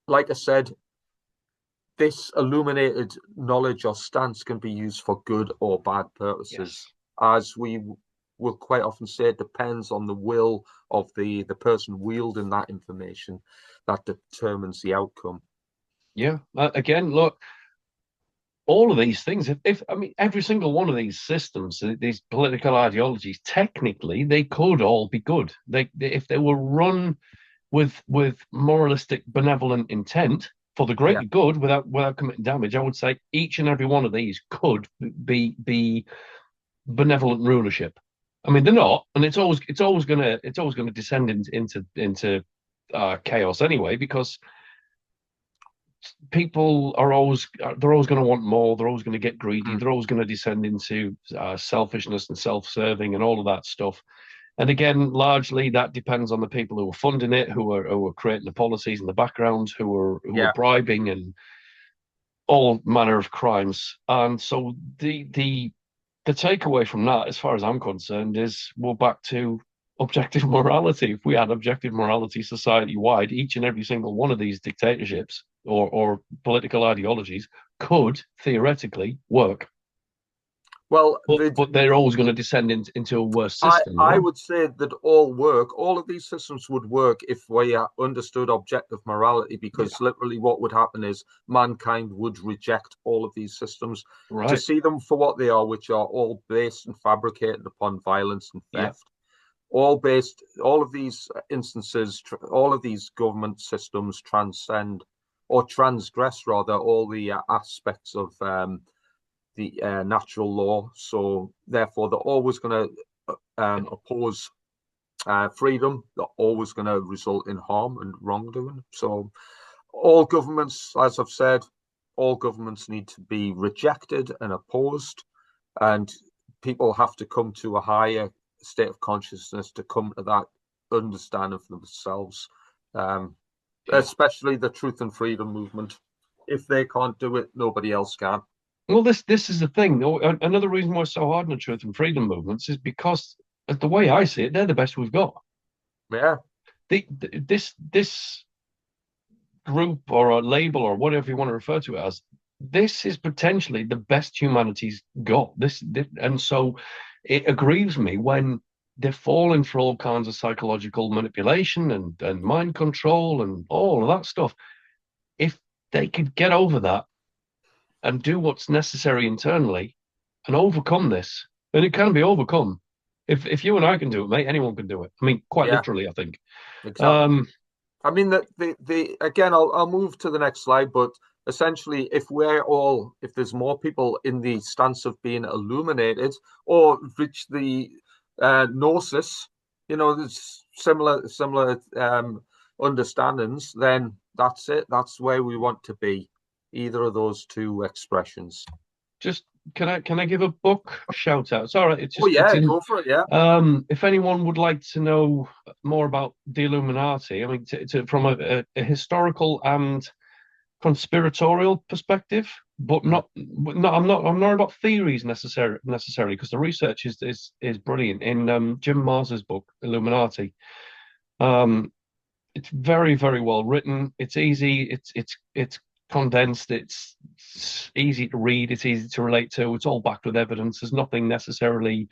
like I said, this illuminated knowledge or stance can be used for good or bad purposes. yes. As we will quite often say, it depends on the will of the person wielding that information that determines the outcome. Yeah. Again, look, all of these things, if I mean, every single one of these systems, these political ideologies, technically, they could all be good. If they were run with moralistic, benevolent intent for the Yeah, greater good, without committing damage, I would say each and every one of these could be benevolent rulership. I mean, they're not, and it's always gonna descend into chaos anyway, because people are always they're always going to want more, they're always going to get greedy, they're always going to descend into selfishness and self-serving and all of that stuff. And again, largely that depends on the people who are funding it, who are creating the policies in the background, who are yeah. bribing and all manner of crimes. And so the takeaway from that, as far as I'm concerned, is we're back to objective morality. If we had objective morality society wide, each and every single one of these dictatorships or political ideologies could theoretically work. Well, But they're always going to descend into a worse system. I would say that all of these systems would work if we understood objective morality, because Yeah. literally what would happen is mankind would reject all of these systems to Right. see them for what they are, which are all based and fabricated upon violence and Yeah. theft. All of these instances, all of these government systems transcend or transgress rather all the aspects of the natural law. So therefore, they're always going to oppose freedom. They're always going to result in harm and wrongdoing. So all governments, as I've said, all governments need to be rejected and opposed, and people have to come to a higher state of consciousness to come to that understanding for themselves. Especially the truth and freedom movement. If they can't do it, nobody else can. Well, this is the thing. Another reason why it's so hard in the truth and freedom movements is because, the way I see it, they're the best we've got. Yeah. This group or a label or whatever you want to refer to it as, this is potentially the best humanity's got. And so it aggrieves me when they're falling for all kinds of psychological manipulation and mind control and all of that stuff. If they could get over that and do what's necessary internally and overcome this, and it can be overcome. If you and I can do it, mate, anyone can do it. I mean, quite Yeah, literally, I think. exactly. I mean that the again, I'll move to the next slide, but essentially, if there's more people in the stance of being illuminated or reach the gnosis, there's similar understandings, then that's it. That's where we want to be. Either of those two expressions. Just can I give a book shout out? It's all right. Oh It's yeah, in. go for it. Yeah. If anyone would like to know more about the Illuminati, I mean, from a historical and conspiratorial perspective, but not. I'm not about theories necessarily because the research is brilliant. In Jim Mars's book Illuminati, um, it's very very well written. It's easy. It's condensed. It's easy to read. It's easy to relate to. It's all backed with evidence. There's nothing necessarily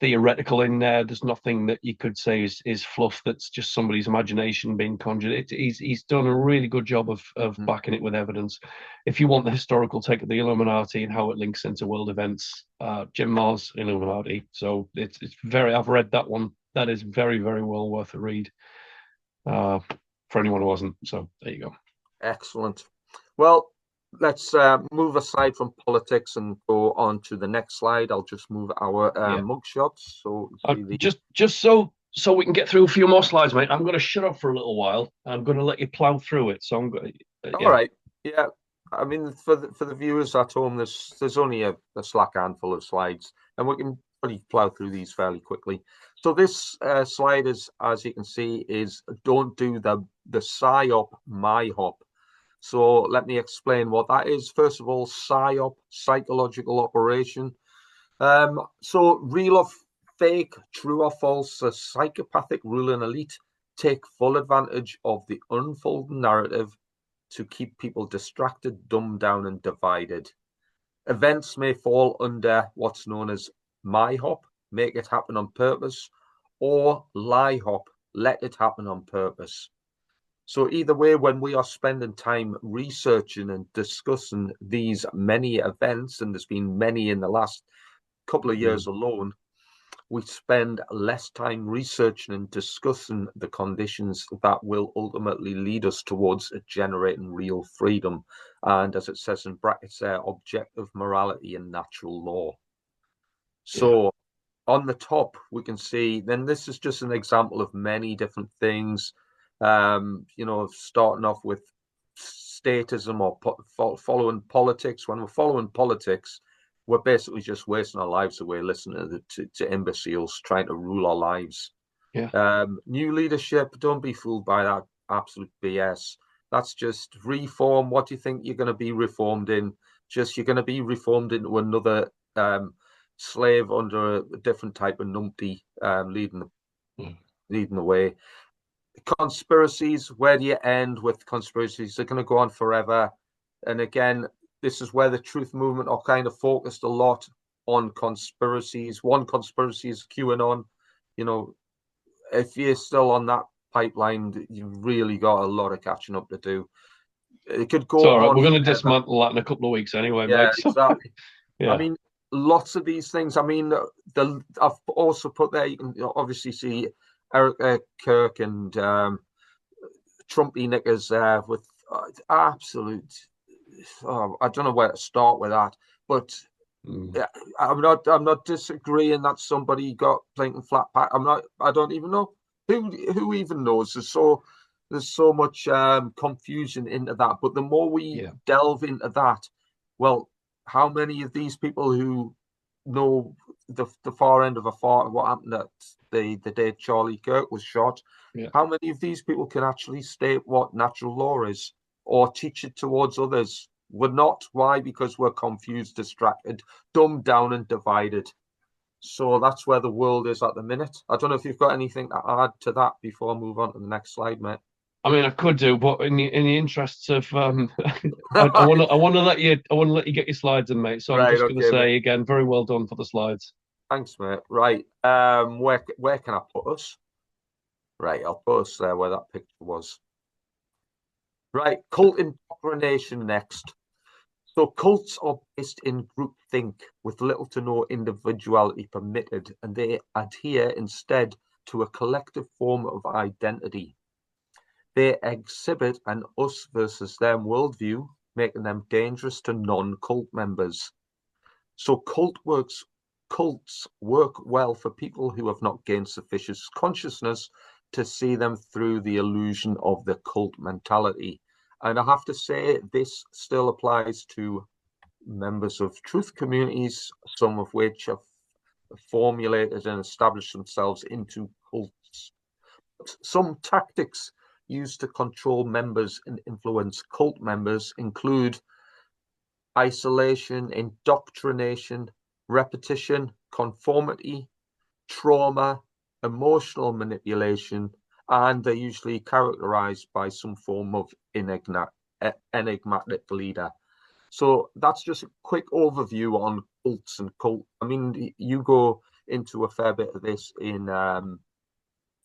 theoretical in there. There's nothing that you could say is fluff that's just somebody's imagination being conjured. He's done a really good job of backing it with evidence. If you want the historical take of the Illuminati and how it links into world events, Jim Mars Illuminati. So it's very. I've read that one. That is very very well worth a read. For anyone who hasn't. So there you go. Excellent. Well, let's move aside from politics and go on to the next slide. I'll just move our mugshots. So just so we can get through a few more slides, mate. I'm going to shut up for a little while. I'm going to let you plow through it. So I'm going. All right. Yeah. I mean, for the viewers at home, there's only a slack handful of slides, and we can pretty plow through these fairly quickly. So this slide is, as you can see, is don't do the psyop myhop. So let me explain what that is. First of all, psyop, psychological operation. So real or fake, true or false, a psychopathic ruling elite take full advantage of the unfolding narrative to keep people distracted, dumbed down, and divided. Events may fall under what's known as myhop, make it happen on purpose, or lie-hop, let it happen on purpose. So either way, when we are spending time researching and discussing these many events, and there's been many in the last couple of years alone, we spend less time researching and discussing the conditions that will ultimately lead us towards generating real freedom. And as it says in brackets there, objective morality and natural law. So on the top, we can see, then this is just an example of many different things. Starting off with statism or following politics. When we're following politics, we're basically just wasting our lives away listening to imbeciles trying to rule our lives. New leadership, don't be fooled by that absolute BS. That's just reform. What do you think you're going to be reformed in? You're going to be reformed into another slave under a different type of numpty leading the way. Conspiracies, where do you end with conspiracies? They're going to go on forever. And again, this is where the truth movement are kind of focused a lot on conspiracies. One conspiracy is QAnon. If you're still on that pipeline, you've really got a lot of catching up to do. It could go on. We're going to forever. dismantle that in a couple of weeks anyway, mate. So. Exactly. I mean, lots of these things. I mean, I've also put there, you can obviously see Eric Kirk and Trumpy knickers with absolute. I don't know where to start with that, but I'm not disagreeing that somebody got blinking flat pack. I don't even know who even knows. There's so much confusion into that. But the more we delve into that, well, how many of these people who know the far end of a far what happened at the day Charlie Kirk was shot, how many of these people can actually state what natural law is or teach it towards others? We're not. Why? Because we're confused, distracted, dumbed down, and divided. So that's where the world is at the minute. I don't know if you've got anything to add to that before I move on to the next slide, mate. I mean, I could do, but in the interests of, I want to let you get your slides in, mate. So I'm just going to say again, very well done for the slides. Thanks, mate. Right, where can I put us? Right, I'll put us there where that picture was. Right, cult indoctrination next. So cults are based in groupthink with little to no individuality permitted, and they adhere instead to a collective form of identity. They exhibit an us versus them worldview, making them dangerous to non-cult members. So cults work well for people who have not gained sufficient consciousness to see them through the illusion of the cult mentality. And I have to say, this still applies to members of truth communities, some of which have formulated and established themselves into cults. Some tactics used to control members and influence cult members include isolation, indoctrination, repetition, conformity, trauma, emotional manipulation, and they're usually characterized by some form of enigmatic leader. So that's just a quick overview on cults and cult. I mean, you go into a fair bit of this in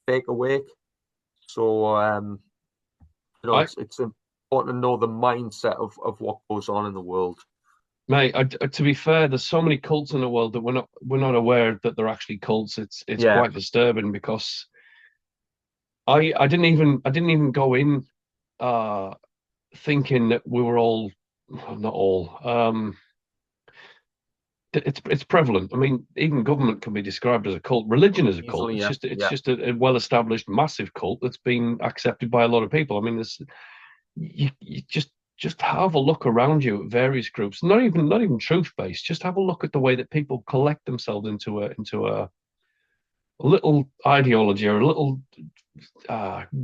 Fake Awake. So it's important to know the mindset of what goes on in the world. Mate, to be fair, there's so many cults in the world that we're not aware that they're actually cults. It's quite disturbing because I didn't even go in thinking that we were all, well, not all. It's prevalent. I mean, even government can be described as a cult. Religion is a cult. Easily, It's just a well-established, massive cult that's been accepted by a lot of people. I mean, you just have a look around you at various groups. Not even truth-based. Just have a look at the way that people collect themselves into a little ideology or a little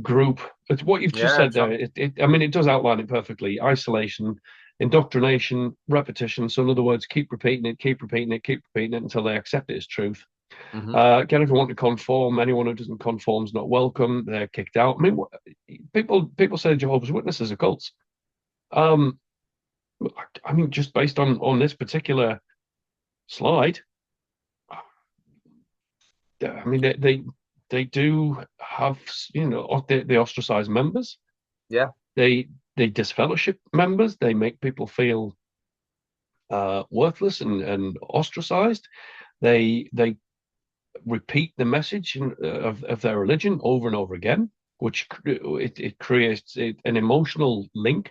group. It's what you've just said there. I mean, it does outline it perfectly. Isolation, indoctrination, repetition. So in other words, keep repeating it until they accept it as truth. Get everyone to conform. Anyone who doesn't conform is not welcome. They're kicked out. I mean, people say Jehovah's Witnesses are cults. I mean, just based on this particular slide, I mean, they do have, they ostracize members. Yeah. They disfellowship members. They make people feel worthless and ostracized. They repeat the message of their religion over and over again, which it creates an emotional link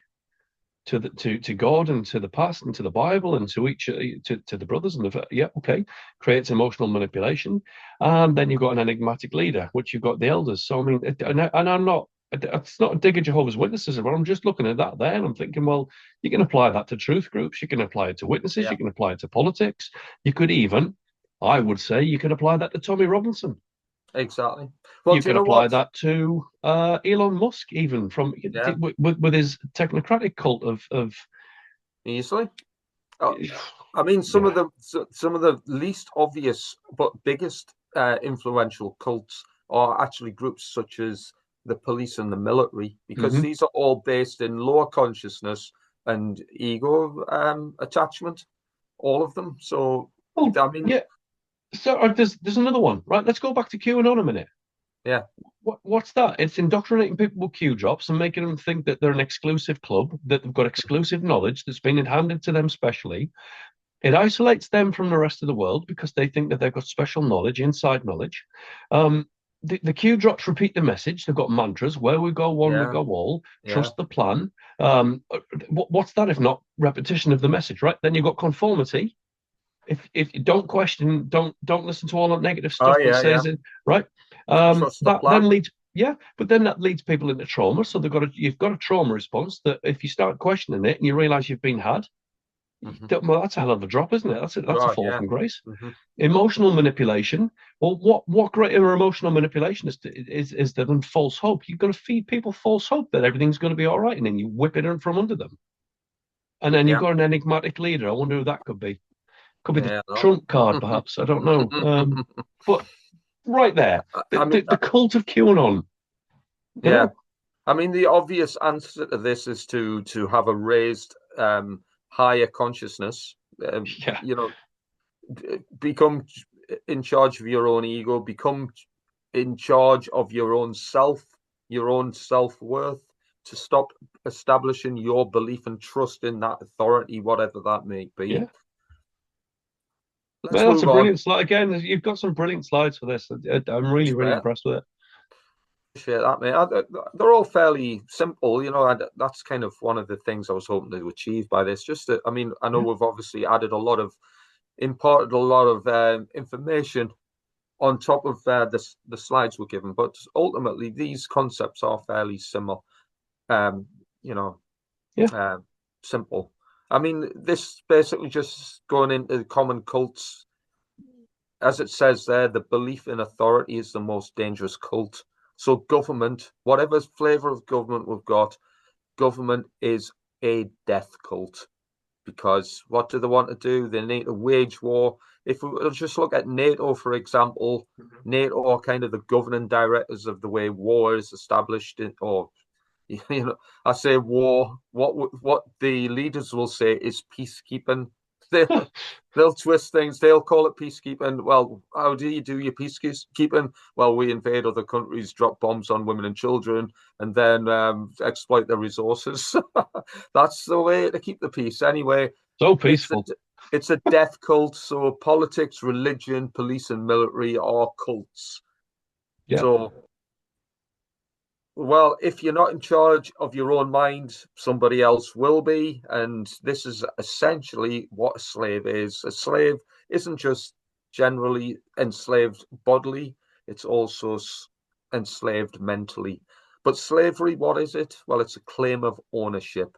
to God and to the past and to the Bible and to the brothers and creates emotional manipulation. And then you've got an enigmatic leader, which you've got the elders. So I mean, and I'm not. It's not a dig at Jehovah's Witnesses, but I'm just looking at that there and I'm thinking, well, you can apply that to truth groups, you can apply it to witnesses, you can apply it to politics. You could even, I would say, you could apply that to Tommy Robinson. Exactly. Well, you can apply that to Elon Musk, even with his technocratic cult of easily. I mean, some of the least obvious but biggest influential cults are actually groups such as the police and the military, because these are all based in lower consciousness and ego attachment, all of them. So, I mean, So there's another one, right? Let's go back to QAnon a minute. Yeah. What's that? It's indoctrinating people with Q drops and making them think that they're an exclusive club, that they've got exclusive knowledge that's been handed to them specially. It isolates them from the rest of the world because they think that they've got special knowledge, inside knowledge. The Q drops repeat the message. They've got mantras: where we go one, we go all. Trust the plan. What's that if not repetition of the message, right? Then you've got conformity. If you don't question, don't listen to all that negative stuff that says it, right? That then leads, but then that leads people into trauma. So you've got a trauma response that if you start questioning it and you realize you've been had, well, that's a hell of a drop, isn't it? That's a fall from grace. Emotional manipulation. Well, what greater emotional manipulation is than false hope? You've got to feed people false hope that everything's going to be all right, and then you whip it in from under them. And then you've got an enigmatic leader. I wonder who that could be. Could be the trump card, perhaps. I don't know. But right there, the cult of QAnon. Yeah. I mean, the obvious answer to this is to have a raised higher consciousness. Become in charge of your own ego, become in charge of your own self, your own self-worth, to stop establishing your belief and trust in that authority, whatever that may be. Yeah. That's a brilliant slide. Again, you've got some brilliant slides for this. I'm really impressed with it. Appreciate that, mate. They're all fairly simple, you know, and that's kind of one of the things I was hoping to achieve by this. Just that, I mean, I know Yeah. we've obviously imparted a lot of information on top of the slides we're given, but ultimately these concepts are fairly similar, um, you know, Yeah. simple. I mean, this basically just going into common cults, as it says there, the belief in authority is the most dangerous cult. So government, whatever flavor of government we've got, government is a death cult. Because what do they want to do? They need to wage war. If we just look at NATO, for example, NATO are kind of the governing directors of the way war is established, or you know, I say war. What the leaders will say is peacekeeping. They'll twist things. They'll call it peacekeeping. Well, how do you do your peacekeeping? Well, we invade other countries, drop bombs on women and children, and then exploit their resources. That's the way to keep the peace. Anyway, So it's a peaceful. it's a death cult. So politics, religion, police, and military are cults. Yeah. So, well, if you're not in charge of your own mind, somebody else will be. And this is essentially what a slave is. A slave isn't just generally enslaved bodily, it's also enslaved mentally. But slavery, what is it? Well, it's a claim of ownership,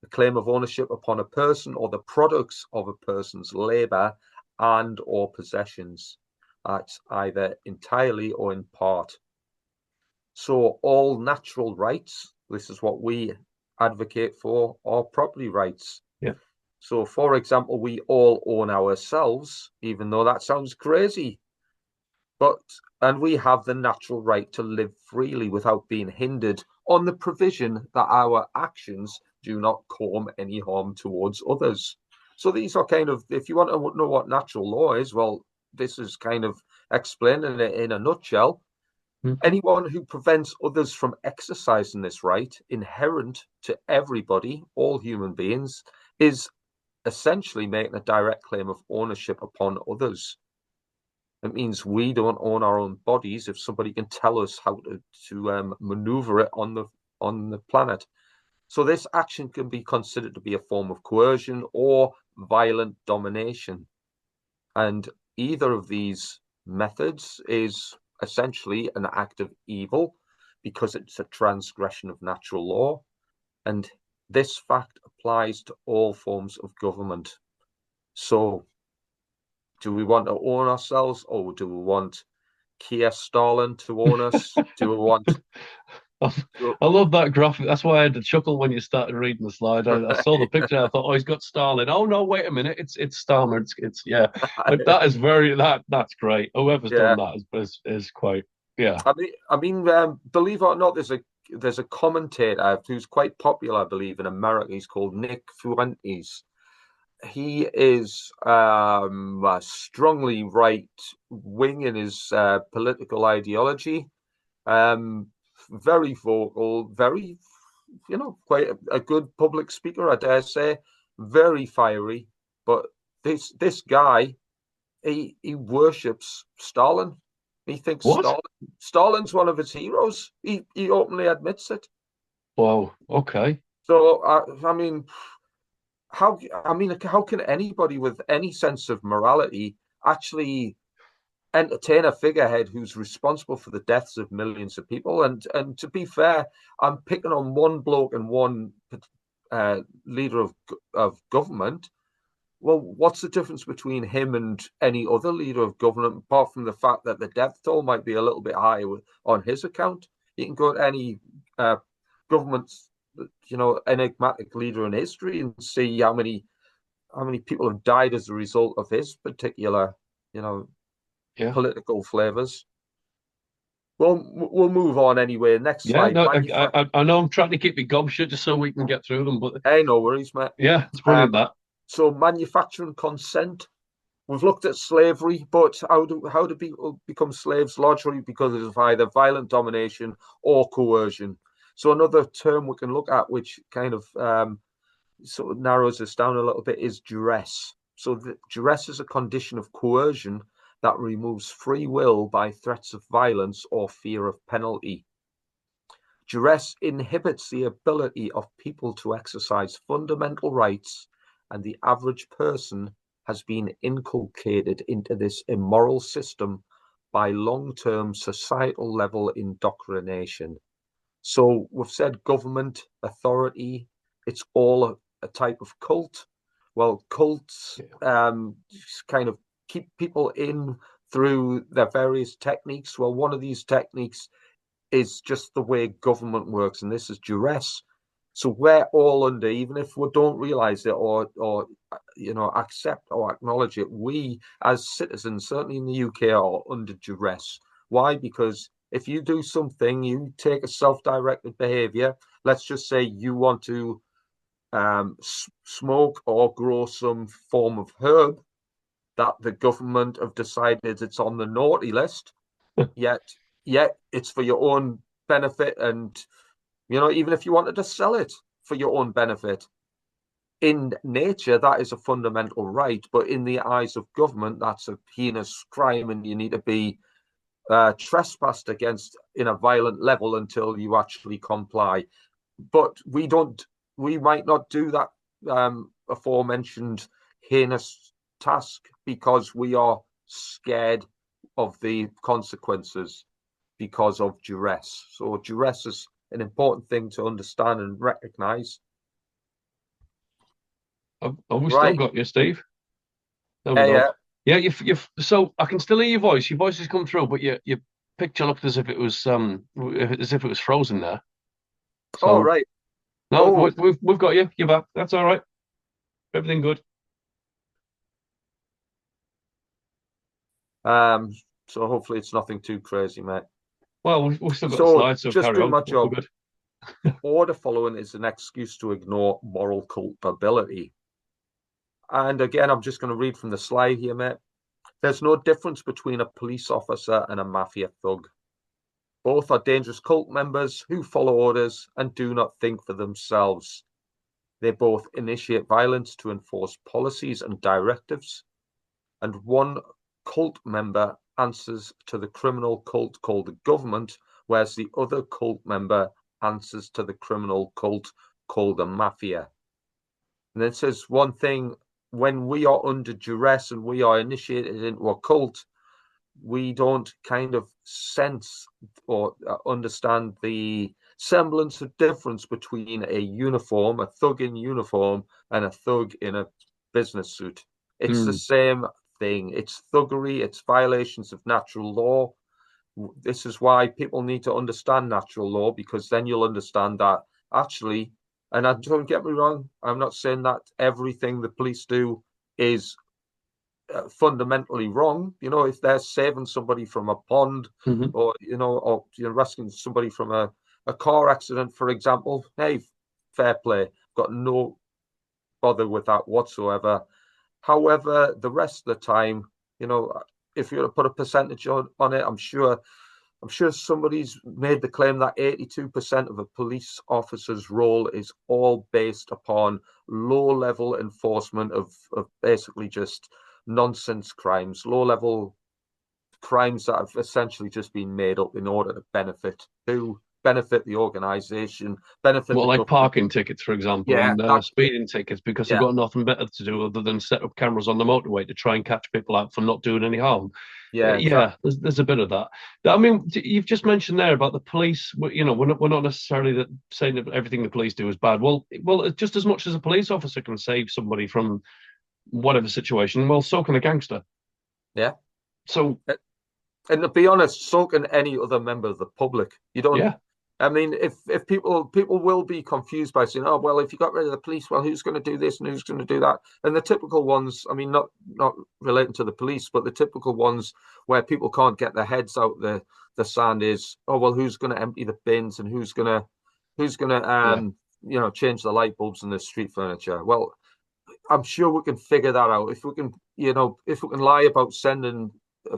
a claim of ownership upon a person or the products of a person's labor and or possessions. That's either entirely or in part. So all natural rights, this is what we advocate for, are property rights. Yeah. So, for example, we all own ourselves, even though that sounds crazy, but and we have the natural right to live freely without being hindered on the provision that our actions do not cause any harm towards others. So these are kind of, if you want to know what natural law is, well, this is kind of explaining it in a nutshell. Mm. Anyone who prevents others from exercising this right, inherent to everybody, all human beings, is essentially making a direct claim of ownership upon others. It means we don't own our own bodies if somebody can tell us how to maneuver it on the planet. So this action can be considered to be a form of coercion or violent domination. And either of these methods is essentially an act of evil because it's a transgression of natural law. And this fact applies to all forms of government. So, do we want to own ourselves or do we want Keir Stalin to own us? Do we want. I love that graphic. That's why I had to chuckle when you started reading the slide. I saw the picture. I thought, oh, he's got Stalin. Oh no, wait a minute. It's Stalin. It's yeah. But that is that's great. Whoever's done Yeah. that is quite yeah. Believe it or not, there's a commentator who's quite popular, I believe, in America. He's called Nick Fuentes. He is strongly right wing in his political ideology. Um, Very vocal, very, quite a good public speaker, I dare say. Very fiery, but this guy, he worships Stalin. He thinks What? Stalin's one of his heroes. He openly admits it. Wow. Okay. So I mean, how can anybody with any sense of morality actually entertain a figurehead who's responsible for the deaths of millions of people? And to be fair, I'm picking on one bloke and one leader of government. Well, what's the difference between him and any other leader of government, apart from the fact that the death toll might be a little bit higher on his account? You can go to any government, enigmatic leader in history and see how many people have died as a result of his particular, you know, Yeah. political flavors. Well, we'll move on anyway. Next Yeah. slide. No, I know I'm trying to keep it gobshite just so we can get through them, but Hey, no worries, mate. yeah, it's brilliant Um, that. so manufacturing consent. We've looked at slavery, but how do people become slaves? Largely because of either violent domination or coercion. So another term we can look at, which kind of sort of narrows this down a little bit, is duress. So duress is a condition of coercion that removes free will by threats of violence or fear of penalty. Duress inhibits the ability of people to exercise fundamental rights, and the average person has been inculcated into this immoral system by long-term societal level indoctrination. So we've said government, authority, it's all a type of cult. Well, cults kind of keep people in through their various techniques. Well, one of these techniques is just the way government works, and this is duress. So we're all under, even if we don't realize it or accept or acknowledge it, we as citizens, certainly in the UK, are under duress. Why? Because if you do something, you take a self-directed behavior. Let's just say you want to smoke or grow some form of herb that the government have decided it's on the naughty list, yet it's for your own benefit. And, even if you wanted to sell it for your own benefit, in nature, that is a fundamental right. But in the eyes of government, that's a heinous crime, and you need to be trespassed against in a violent level until you actually comply. But we might not do that aforementioned heinous task because we are scared of the consequences because of duress. So duress is an important thing to understand and recognize. Have we still got you, Steve? There we go. Yeah, so I can still hear your voice. Your voice has come through, but your picture looked as if it was frozen there. So, right. No, we've got you. You're back. That's all right. Everything good. So hopefully it's nothing too crazy, mate. Well, we've still got the slides, so just carry on. My job. Order following is an excuse to ignore moral culpability. And again, I'm just going to read from the slide here, mate. There's no difference between a police officer and a mafia thug. Both are dangerous cult members who follow orders and do not think for themselves. They both initiate violence to enforce policies and directives. And one cult member answers to the criminal cult called the government, whereas the other cult member answers to the criminal cult called the mafia. And then it says one thing, when we are under duress and we are initiated into a cult, we don't kind of sense or understand the semblance of difference between a thug in uniform, and a thug in a business suit. It's the same thing. It's thuggery. It's violations of natural law. This is why people need to understand natural law, because then you'll understand that actually, and don't get me wrong, I'm not saying that everything the police do is fundamentally wrong. If they're saving somebody from a pond, or rescuing somebody from a car accident, for example, hey, fair play. Got no bother with that whatsoever. However, the rest of the time, if you're to put a percentage on it, I'm sure somebody's made the claim that 82% of a police officer's role is all based upon low-level enforcement of basically just nonsense crimes, low-level crimes that have essentially just been made up in order to benefit the organization, benefit like government. Parking tickets, for example, and speeding tickets, because they've got nothing better to do other than set up cameras on the motorway to try and catch people out for not doing any harm. Exactly. There's a bit of that. I mean, you've just mentioned there about the police. We're not necessarily saying that everything the police do is bad. Well, just as much as a police officer can save somebody from whatever situation, well, so can a gangster. Yeah. So, and to be honest, so can any other member of the public. You don't. Yeah. I mean, if people will be confused by saying, oh, well, if you got rid of the police, well, who's going to do this and who's going to do that? And the typical ones, I mean, not relating to the police, but the typical ones where people can't get their heads out the sand is, oh, well, who's going to empty the bins and who's going to change the light bulbs and the street furniture? Well, I'm sure we can figure that out. If we can lie about sending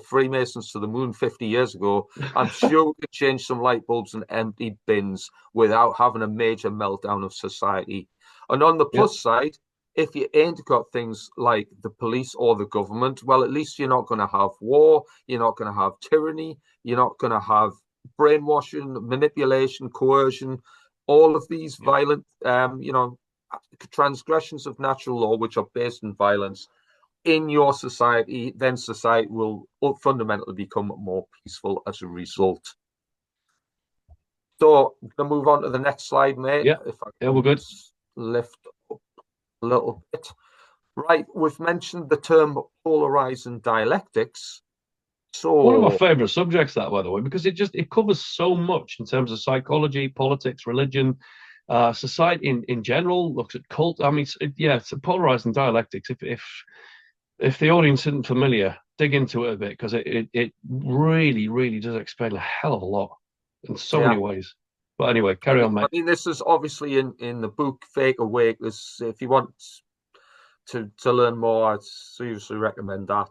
Freemasons to the moon 50 years ago, I'm sure we could change some light bulbs and empty bins without having a major meltdown of society. And on the plus side, if you ain't got things like the police or the government, well, at least you're not going to have war, you're not going to have tyranny, you're not going to have brainwashing, manipulation, coercion, all of these violent, transgressions of natural law, which are based in violence in your society, then society will fundamentally become more peaceful as a result. So I'm going to move on to the next slide, mate. Yeah, If I we're good. lift up a little bit. Right, we've mentioned the term polarizing dialectics. So One of my favorite subjects, that, by the way, because it covers so much in terms of psychology, politics, religion, society in general. Looks at cult. I mean, it's a polarizing dialectics. If the audience isn't familiar, dig into it a bit, because it really, really does explain a hell of a lot in so many ways. But anyway, carry on, mate. I mean, this is obviously in the book Fake Awake. If you want to learn more, I'd seriously recommend that.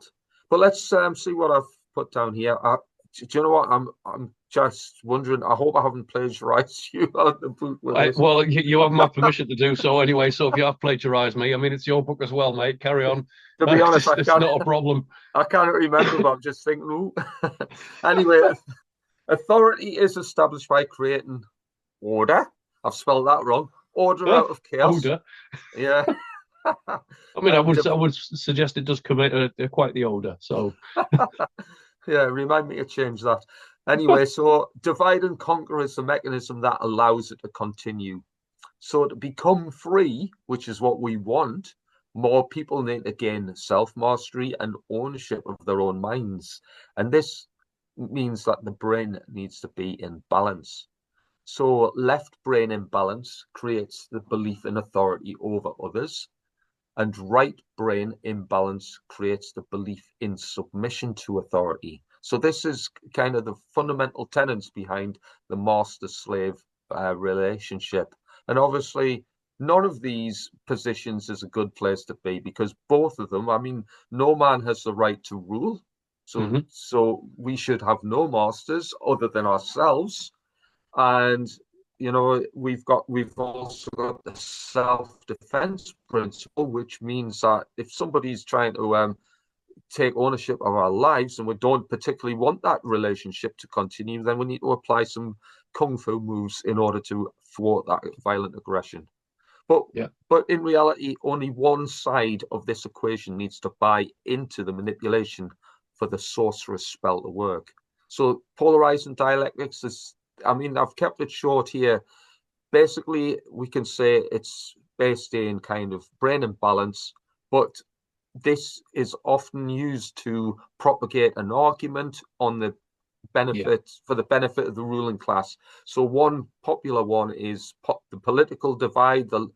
But let's see what I've put down here. Do you know what? I'm just wondering. I hope I haven't plagiarized you on the book with this. Well, you have my permission to do so anyway. So if you have plagiarized me, I mean, it's your book as well, mate. Carry on. To be honest, it's not a problem. I can't remember, but I'm just thinking. Ooh. Anyway, authority is established by creating order. I've spelled that wrong. Order out of chaos. Order. Yeah. I mean, I would suggest it does commit quite the order. So, yeah, remind me to change that. Anyway, so divide and conquer is the mechanism that allows it to continue. So to become free, which is what we want, more people need to gain self-mastery and ownership of their own minds. And this means that the brain needs to be in balance. So left brain imbalance creates the belief in authority over others, and right brain imbalance creates the belief in submission to authority. So this is kind of the fundamental tenets behind the master-slave relationship. And obviously, none of these positions is a good place to be, because both of them, I mean, no man has the right to rule. So we should have no masters other than ourselves. And we've also got the self-defense principle, which means that if somebody's trying to take ownership of our lives and we don't particularly want that relationship to continue, then we need to apply some kung fu moves in order to thwart that violent aggression. But in reality, only one side of this equation needs to buy into the manipulation for the sorcerer's spell to work. So polarizing dialectics is, I mean, I've kept it short here. Basically, we can say it's based in kind of brain imbalance, but this is often used to propagate an argument on the for the benefit of the ruling class. So one popular one is the political divide, the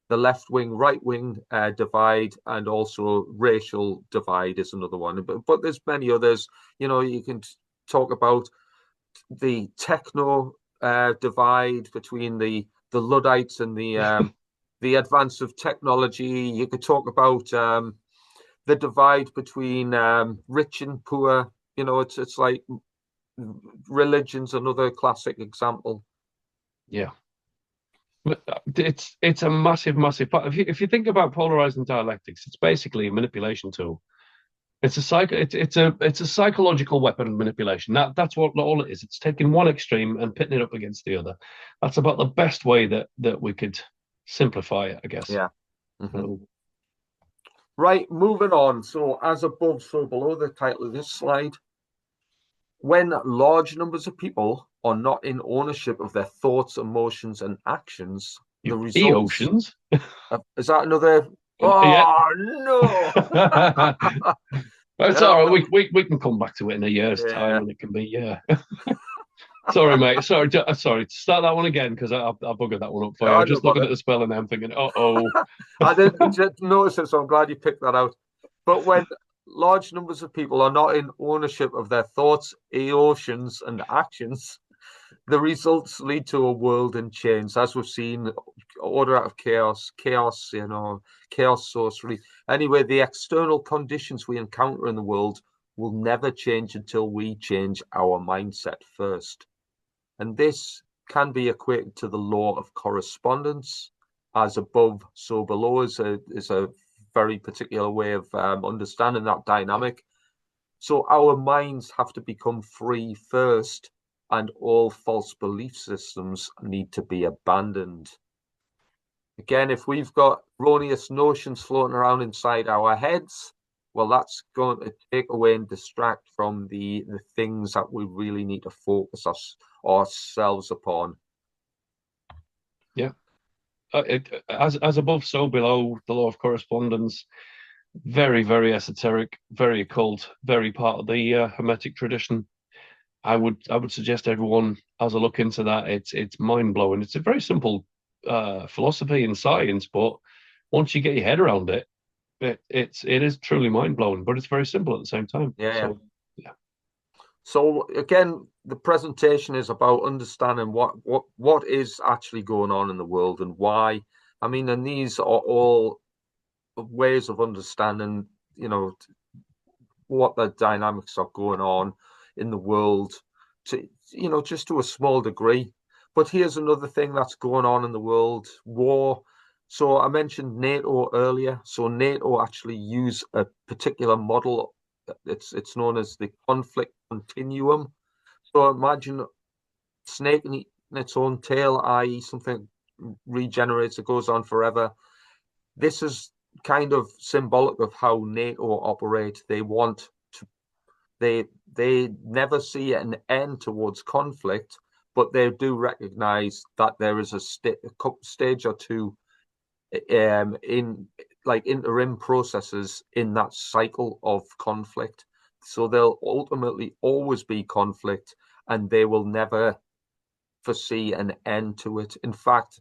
left wing, right wing divide, and also racial divide is another one. But there's many others. You can talk about the techno divide between the Luddites and the advance of technology. You could talk about the divide between rich and poor. It's like religion's another classic example. Yeah. It's a massive part. If you think about polarizing dialectics, it's basically a manipulation tool. It's a psychological weapon of manipulation. That's what all it is. It's taking one extreme and pitting it up against the other. That's about the best way that we could simplify it, I guess. Yeah. Right, moving on. So as above, so below, the title of this slide. When large numbers of people are not in ownership of their thoughts, emotions, and actions, the results. Emotions? Is that another? Oh no! It's all right. We can come back to it in a year's time, and it can be Sorry, mate. Sorry. Start that one again, because I buggered that one up for you. I'm just looking at the spelling and I'm thinking, I didn't notice it, so I'm glad you picked that out. But when large numbers of people are not in ownership of their thoughts, emotions, and actions, the results lead to a world in chains, as we've seen. Order out of chaos, chaos sorcery. Anyway, the external conditions we encounter in the world will never change until we change our mindset first. And this can be equated to the law of correspondence. As above, so below is a very particular way of understanding that dynamic. So our minds have to become free first, and all false belief systems need to be abandoned. Again, if we've got erroneous notions floating around inside our heads, well, that's going to take away and distract from the things that we really need to focus ourselves upon. Yeah. As above, so below, the law of correspondence. Very, very esoteric, very occult, very part of the Hermetic tradition. I would suggest everyone has a look into that. It's mind blowing. It's a very simple philosophy and science, but once you get your head around it, it is truly mind blowing. But it's very simple at the same time. Yeah. So, yeah. So again, the presentation is about understanding what is actually going on in the world and why. I mean, and these are all ways of understanding, what the dynamics are going on in the world, to just to a small degree. But here's another thing that's going on in the world: war. So I mentioned NATO earlier. So NATO actually use a particular model. It's known as the conflict continuum. So imagine snake eating its own tail, i.e., something regenerates, it goes on forever. This is kind of symbolic of how NATO operate. They never see an end towards conflict, but they do recognize that there is a stage or two in like interim processes in that cycle of conflict. So there'll ultimately always be conflict, and they will never foresee an end to it. In fact,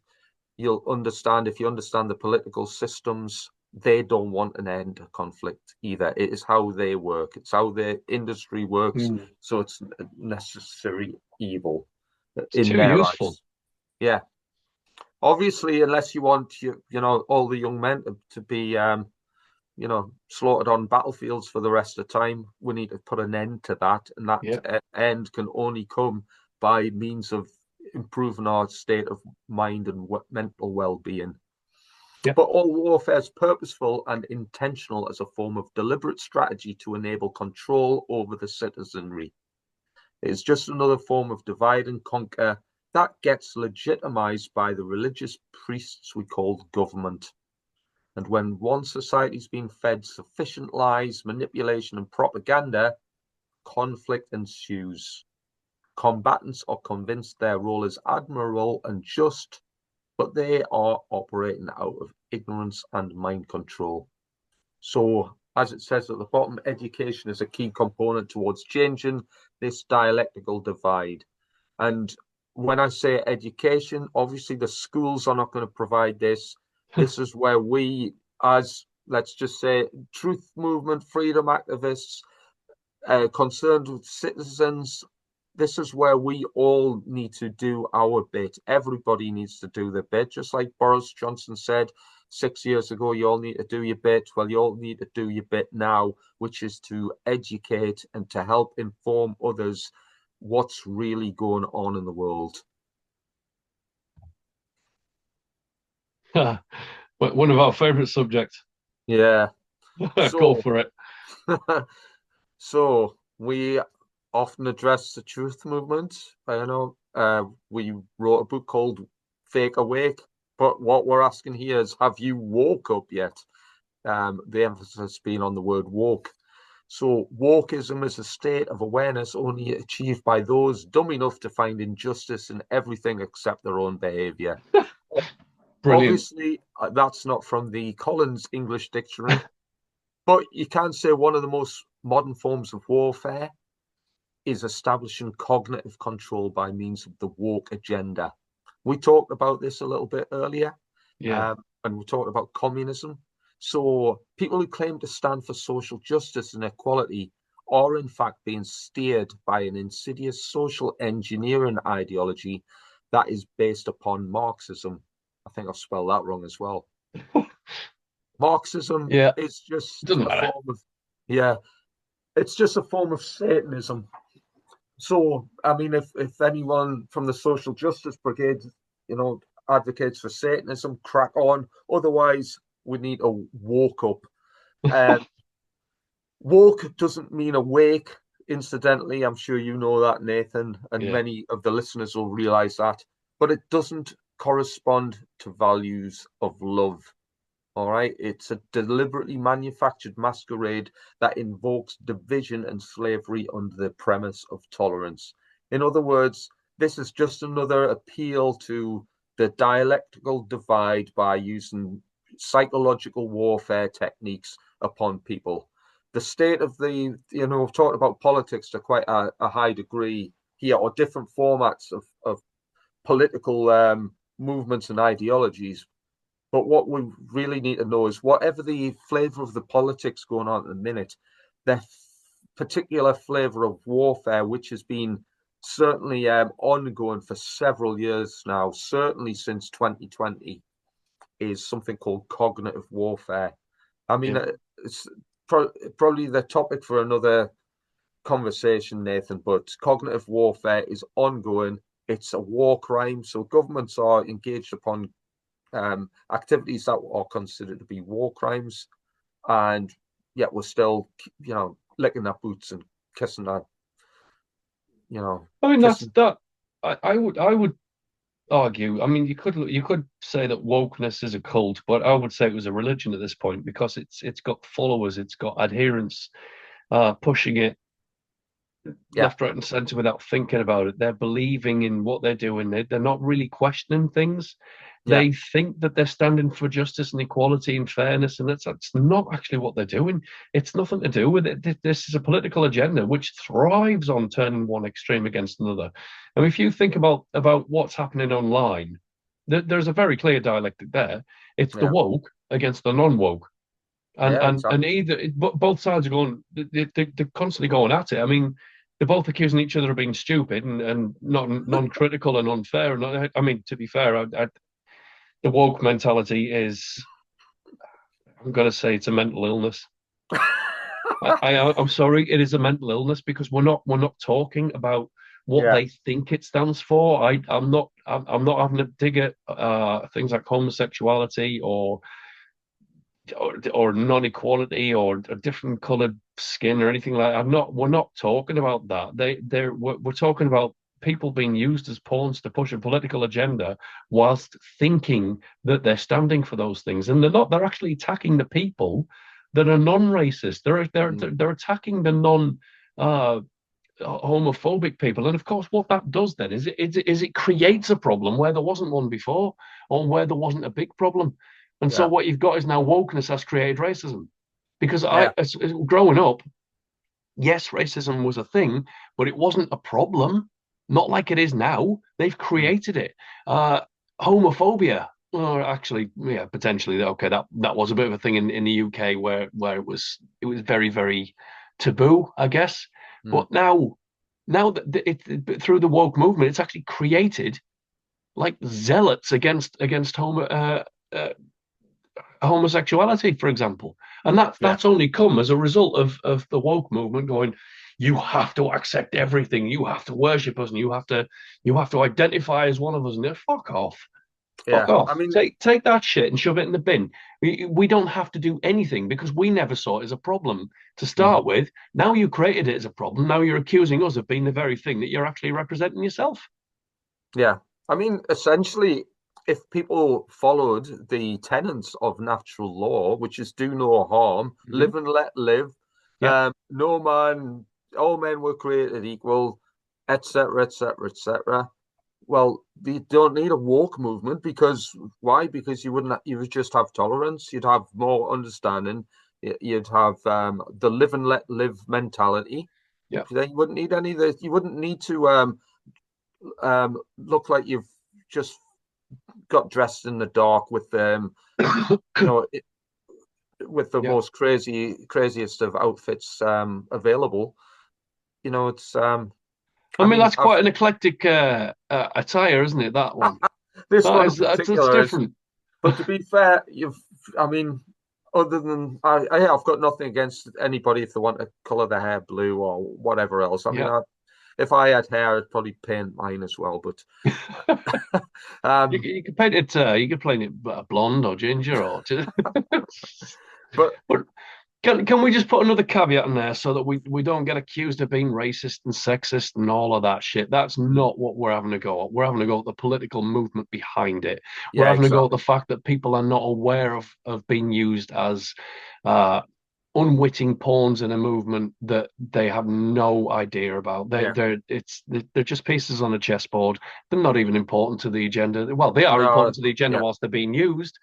you'll understand, if you understand the political systems, they don't want an end to conflict either. It is how they work. It's how their industry works. So it's a necessary evil in their useful. eyes. Yeah. Obviously, unless you want all the young men to be slaughtered on battlefields for the rest of the time, we need to put an end to that. And that end can only come by means of improving our state of mind and mental well-being. Yeah. But all warfare is purposeful and intentional as a form of deliberate strategy to enable control over the citizenry. It is just another form of divide and conquer that gets legitimized by the religious priests we call government. And when one society's been fed sufficient lies, manipulation, and propaganda, conflict ensues. Combatants are convinced their role is admirable and just, but they are operating out of ignorance and mind control. So, as it says at the bottom, education is a key component towards changing this dialectical divide. And when I say education, obviously the schools are not going to provide this. This is where we, as, let's just say, truth movement, freedom activists, concerned with citizens, this is where we all need to do our bit. Everybody needs to do their bit. Just like Boris Johnson said 6 years ago, you all need to do your bit. Well, you all need to do your bit now, which is to educate and to help inform others what's really going on in the world. One of our favorite subjects. Yeah. Go for it. So we often address the truth movement. I know we wrote a book called Fake Awake, but what we're asking here is, have you woke up yet? The emphasis being on the word woke. So wokeism is a state of awareness only achieved by those dumb enough to find injustice in everything except their own behavior. Brilliant. Obviously, that's not from the Collins English Dictionary, but you can say one of the most modern forms of warfare is establishing cognitive control by means of the woke agenda. We talked about this a little bit earlier, and we talked about communism. So people who claim to stand for social justice and equality are in fact being steered by an insidious social engineering ideology that is based upon Marxism. I think I've spelled that wrong as well. Marxism is just a form of, it's just a form of Satanism. So, I mean, if anyone from the social justice brigade, advocates for Satanism, crack on. Otherwise, we need to woke up. Woke doesn't mean awake. incidentally, I'm sure you know that, Nathan, and Yeah, many of the listeners will realize that, but it doesn't correspond to values of love. All right. It's a deliberately manufactured masquerade that invokes division and slavery under the premise of tolerance. In other words, this is just another appeal to the dialectical divide by using psychological warfare techniques upon people. The state of we've talked about politics to quite a high degree here, or different formats of political movements and ideologies. But what we really need to know is whatever the flavour of the politics going on at the minute, the particular flavour of warfare, which has been certainly ongoing for several years now, certainly since 2020, is something called cognitive warfare. I mean, yeah. it's probably the topic for another conversation, Nathan, but cognitive warfare is ongoing. It's a war crime. So governments are engaged upon activities that are considered to be war crimes, and yet we're still, licking our boots and kissing our, I mean, that's kissing. that. I would argue. I mean, you could say that wokeness is a cult, but I would say it was a religion at this point because it's got followers, it's got adherents, pushing it Yeah, left, right, and centre without thinking about it. They're believing in what they're doing. They're not really questioning things. yeah, They think that they're standing for justice and equality and fairness, and that's not actually what they're doing. It's nothing to do with it. This is a political agenda which thrives on turning one extreme against another. And if you think about what's happening online, there's a very clear dialectic there. It's the yeah, woke against the non-woke. And yeah, and and exactly. either both sides are going, they're constantly going at it. I mean, they're both accusing each other of being stupid and not non-critical and unfair. And I mean, to be fair, the woke mentality is, I'm going to say, it's a mental illness. I'm sorry, it is a mental illness because we're not talking about what Yeah, they think it stands for. I'm not having to dig at things like homosexuality or non-equality or a different colored skin or anything like that. We're not talking about that. We're talking about people being used as pawns to push a political agenda whilst thinking that they're standing for those things. And they're not, they're actually attacking the people that are non-racist. mm, They're attacking the non homophobic people. And of course, what that does then is it creates a problem where there wasn't one before, or where there wasn't a big problem. And so yeah, what you've got is now wokeness has created racism. Because yeah, growing up, yes, racism was a thing, but it wasn't a problem. Not like it is now. They've mm, created it. Homophobia, or actually, yeah, potentially. Okay, that was a bit of a thing in the UK where it was very, very taboo, I guess. mm, But now that through the woke movement, it's actually created like zealots against uh, homosexuality, for example. And yeah, that's only come as a result of the woke movement going, you have to accept everything, you have to worship us, and you have to identify as one of us. And fuck off. Fuck yeah. I off. mean, Take that shit and shove it in the bin. We don't have to do anything because we never saw it as a problem to mhm, start with. Now you created it as a problem. Now you're accusing us of being the very thing that you're actually representing yourself. yeah. I mean, essentially, if people followed the tenets of natural law, which is do no harm, Mm-hmm. live and let live, Yeah. no man, all men were created equal, etc., etc., etc. Well, you don't need a woke movement because why? Because you would just have tolerance, you'd have more understanding, you'd have the live and let live mentality. Yeah. Then you wouldn't need any of the, you wouldn't need to look like you've just got dressed in the dark with you know it, with the Yeah. most craziest of outfits available. It's I I mean, mean that's I've quite an eclectic attire, isn't it? That one. this That one in is that's particular is, different. but to be fair, I mean, other than I've got nothing against anybody if they want to color their hair blue or whatever else. I mean, Yeah. if I had hair, I'd probably paint mine as well. But You, um, you could paint it. You could paint it blonde or ginger or. but But Can we just put another caveat in there so that we don't get accused of being racist and sexist and all of that shit? That's not what we're having a go at. We're having a go at the political movement behind it. We're Yeah, having a go at the exactly. fact that people are not aware of being used as uh, unwitting pawns in a movement that they have no idea about. Yeah. They're just pieces on a chessboard. They're not even important to the agenda. Well, they are No, important to the agenda yeah. whilst they're being used,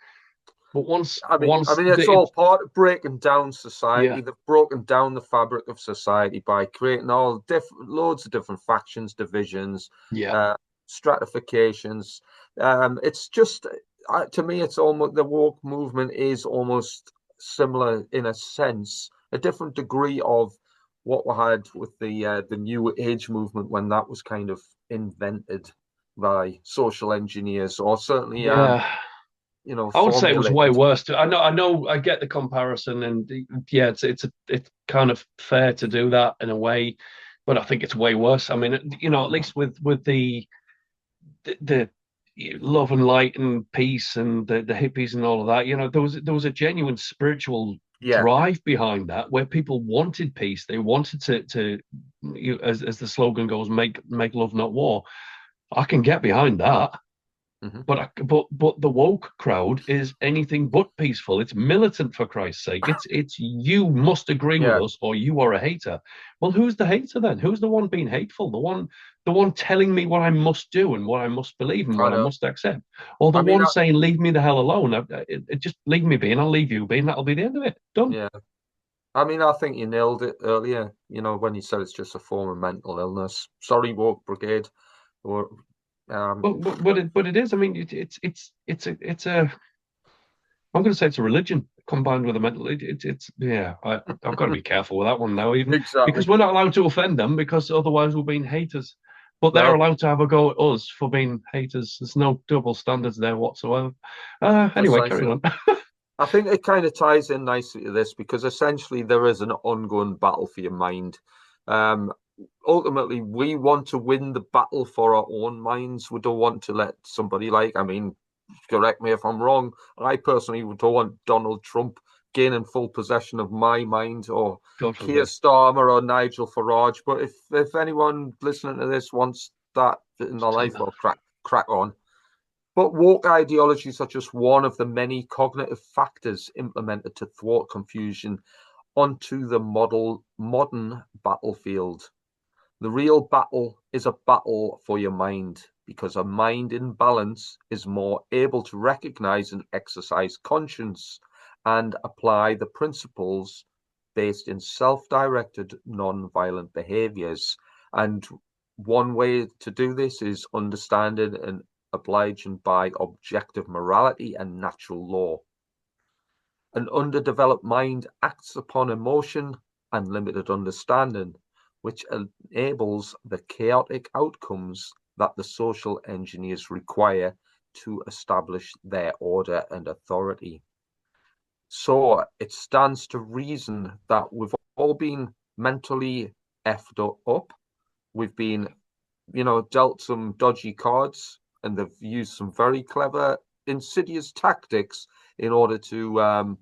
but I once mean, it's the all part of breaking down society. yeah, They've broken down the fabric of society by creating all different, loads of different factions, divisions, yeah, uh, stratifications. It's just, to me, it's almost the woke movement is almost similar in a sense, a different degree of what we had with the New Age movement when that was kind of invented by social engineers, or certainly yeah. I would say it was way formulated. worse. I get the comparison, and yeah, it's kind of fair to do that in a way, but I think it's way worse. I mean, at least with the love and light and peace and the hippies and all of that, there was a genuine spiritual Yeah. drive behind that where people wanted peace. They wanted to as the slogan goes, make love, not war. I can get behind that. Mhm. But the woke crowd is anything but peaceful. It's militant, for Christ's sake. It's you must agree with Yeah, us or you are a hater. Well, who's the hater then? Who's the one being hateful? The one telling me what I must do and what I must believe and I what I know. must accept, or the I mean, one saying leave me the hell alone. Just leave me be and I'll leave you be, and that'll be the end of it. Done. yeah. I mean, I think you nailed it earlier, when you said it's just a form of mental illness. Sorry, woke brigade. Or, um, But it is. I mean, it's a I'm going to say it's a religion combined with a mental. It's yeah. I've got to be careful with that one now, even because exactly. we're not allowed to offend them because otherwise we're being haters. But they're No, allowed to have a go at us for being haters. There's no double standards there whatsoever. Anyway, carry precisely. on. I think it kind of ties in nicely to this because essentially there is an ongoing battle for your mind. Um, Ultimately, we want to win the battle for our own minds. We don't want to let somebody I mean, correct me if I'm wrong. I personally don't want Donald Trump gaining full possession of my mind, or God Keir forbid. Starmer or Nigel Farage. But if anyone listening to this wants that in their life, well, crack on. But woke ideologies are just one of the many cognitive factors implemented to thwart confusion onto the modern battlefield. The real battle is a battle for your mind, because a mind in balance is more able to recognize and exercise conscience and apply the principles based in self-directed non-violent behaviors. And one way to do this is understanding and obliging by objective morality and natural law. An underdeveloped mind acts upon emotion and limited understanding, which enables the chaotic outcomes that the social engineers require to establish their order and authority. So it stands to reason that we've all been mentally effed up. We've been, dealt some dodgy cards, and they've used some very clever, insidious tactics in order to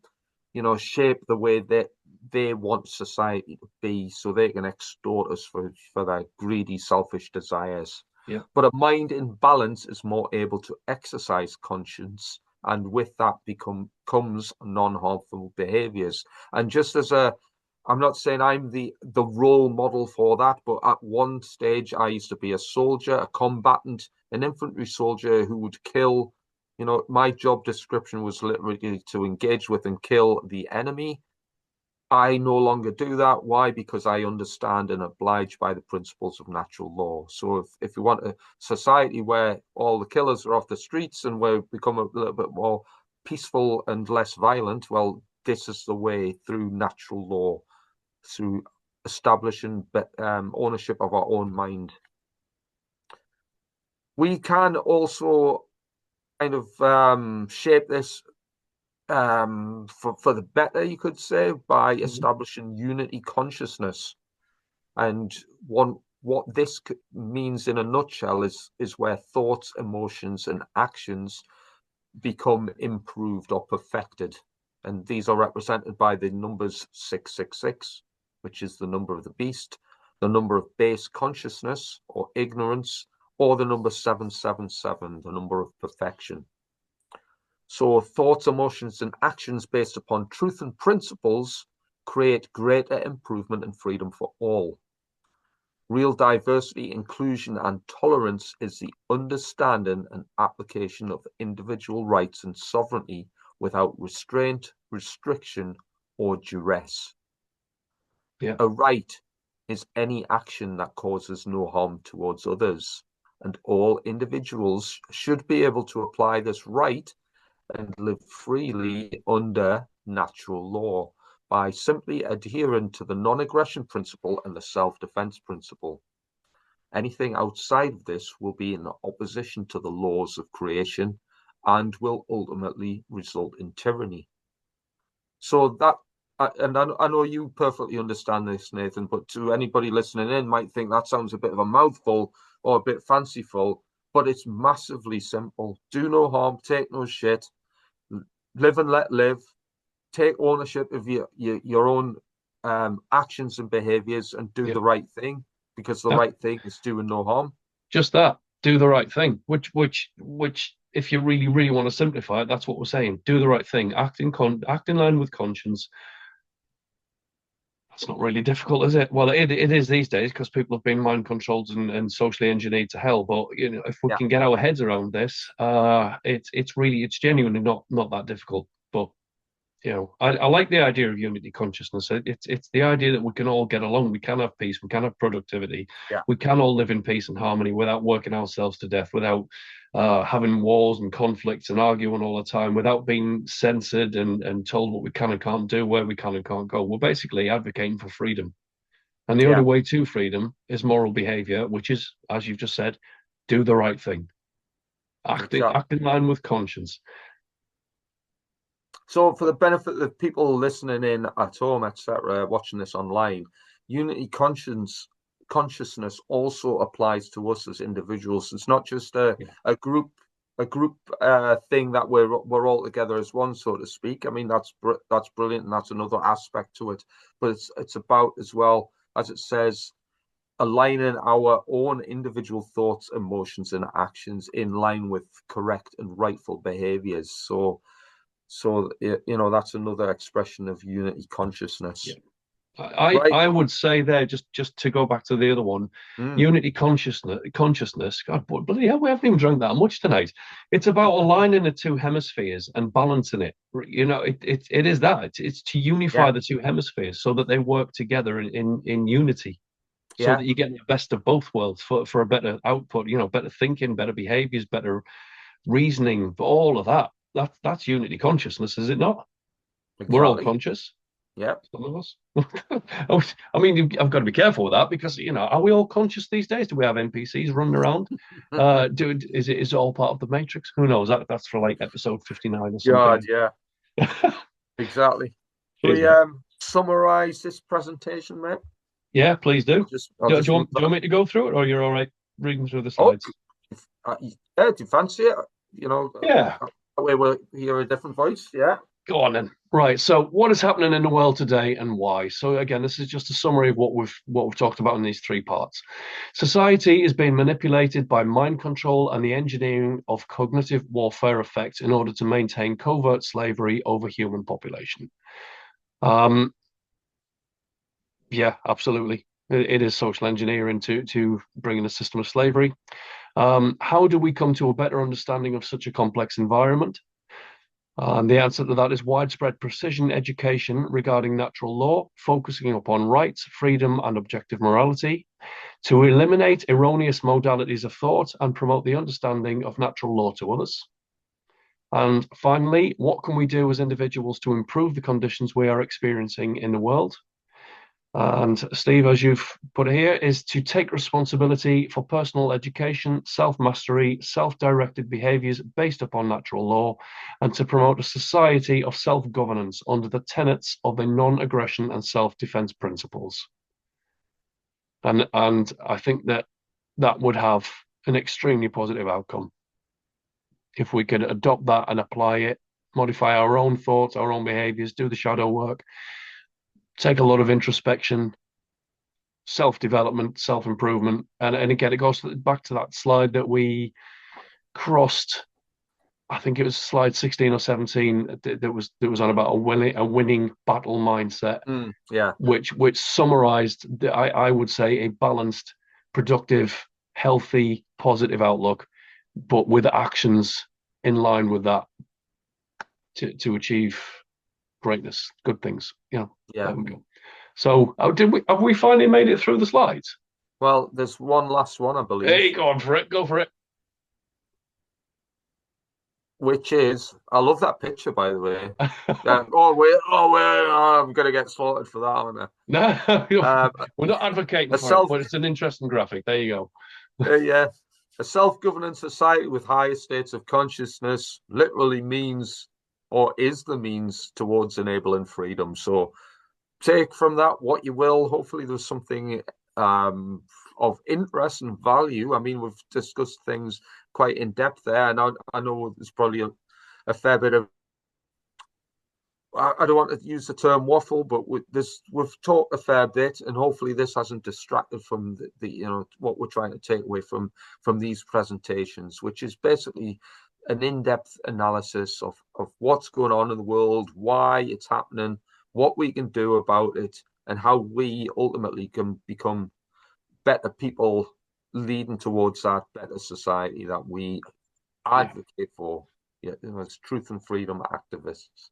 shape the way that they want society to be, so they can extort us for their greedy, selfish desires. Yeah. But a mind in balance is more able to exercise conscience, and with that comes non-harmful behaviors. And just as I'm not saying I'm the role model for that, but at one stage I used to be a soldier, a combatant, an infantry soldier who would kill. My job description was literally to engage with and kill the enemy. I no longer do that. Why? Because I understand and oblige by the principles of natural law. So if you want a society where all the killers are off the streets and we become a little bit more peaceful and less violent, well, this is the way through natural law, through establishing ownership of our own mind. We can also kind of shape this for the better, you could say, by Mhm. establishing unity consciousness. And what this means in a nutshell is where thoughts, emotions, and actions become improved or perfected. And these are represented by the numbers 666, which is the number of the beast, the number of base consciousness or ignorance, or the number 777, the number of perfection. So thoughts, emotions, and actions based upon truth and principles create greater improvement and freedom for all. Real diversity, inclusion, and tolerance is the understanding and application of individual rights and sovereignty without restraint, restriction, or duress. Yeah. A right is any action that causes no harm towards others, and all individuals should be able to apply this right and live freely under natural law by simply adhering to the non-aggression principle and the self-defense principle. Anything outside of this will be in opposition to the laws of creation and will ultimately result in tyranny. So that, and I know you perfectly understand this, Nathan, but to anybody listening in might think that sounds a bit of a mouthful or a bit fanciful, but it's massively simple. Do no harm, take no shit, live and let live, take ownership of your own actions and behaviors, and do the right thing, because the right thing is doing no harm. Just that, do the right thing, which if you really, really want to simplify it, that's what we're saying. Do the right thing, act in line with conscience. That's not really difficult, is it? Well, it is these days, because people have been mind controlled and socially engineered to hell. But if we can get our heads around this, it's genuinely not that difficult. But I like the idea of unity consciousness. It's the idea that we can all get along, we can have peace, we can have productivity, we can all live in peace and harmony without working ourselves to death, without having wars and conflicts and arguing all the time, without being censored and told what we can and can't do, where we can and can't go. We're basically advocating for freedom. And the only way to freedom is moral behavior, which is, as you've just said, do the right thing. Act in line with conscience. So for the benefit of people listening in at home, etc., watching this online, unity consciousness also applies to us as individuals. It's not just a group thing that we're all together as one, so to speak. I mean, that's brilliant, and that's another aspect to it. But it's about, as well as it says, aligning our own individual thoughts, emotions, and actions in line with correct and rightful behaviors. So that's another expression of unity consciousness. I would say there, just to go back to the other one, unity consciousness. God, bloody hell, we haven't even drunk that much tonight. It's about aligning the two hemispheres and balancing it. It is that. It's to unify the two hemispheres so that they work together in unity, so that you get the best of both worlds for a better output. Better thinking, better behaviors, better reasoning, all of that. That's unity consciousness, is it not? Exactly. We're all conscious. Yeah. Some of us. I mean, I've got to be careful with that, because are we all conscious these days? Do we have NPCs running around? Is it all part of the Matrix? Who knows? That's for like episode 59 or something. God, yeah. Exactly. Can we summarize this presentation, mate? Yeah, please do. Do you want me to go through it, or you're all right reading through the slides? Do you fancy it? Yeah. That way we'll hear a different voice. Yeah. Go on then. Right. So, what is happening in the world today, and why? So, again, this is just a summary of what we've talked about in these three parts. Society is being manipulated by mind control and the engineering of cognitive warfare effects in order to maintain covert slavery over human population. Yeah, absolutely. It is social engineering to bring in a system of slavery. How do we come to a better understanding of such a complex environment? The answer to that is widespread precision education regarding natural law, focusing upon rights, freedom, and objective morality, to eliminate erroneous modalities of thought and promote the understanding of natural law to others. And finally, what can we do as individuals to improve the conditions we are experiencing in the world? And Steve, as you've put it here, is to take responsibility for personal education, self-mastery, self-directed behaviors based upon natural law, and to promote a society of self-governance under the tenets of the non-aggression and self-defense principles. And I think that would have an extremely positive outcome if we could adopt that and apply it modify our own thoughts, our own behaviors, do the shadow work, take a lot of introspection, self-development, self-improvement. And again, it goes back to that slide that we crossed. I think it was slide 16 or 17 that was on about a winning battle mindset, Yeah. which summarized, I would say, a balanced, productive, healthy, positive outlook, but with actions in line with that to achieve greatness, good things. Yeah. There we go. So, have we finally made it through the slides? Well, there's one last one, I believe. Hey, go on for it. Go for it. Which is, I love that picture, by the way. I'm gonna get slaughtered for that, aren't I? No, we're not advocating for it, but it's an interesting graphic. There you go. Yeah, a self-governing society with higher states of consciousness literally means, or is the means towards enabling freedom. So take from that what you will. Hopefully there's something of interest and value. I mean, we've discussed things quite in depth there, and I know there's probably a fair bit of, I don't want to use the term waffle, but we've talked a fair bit, and hopefully this hasn't distracted from the what we're trying to take away from these presentations, which is basically an in-depth analysis of what's going on in the world, why it's happening, what we can do about it, and how we ultimately can become better people, leading towards that better society that we advocate for. As truth and freedom activists.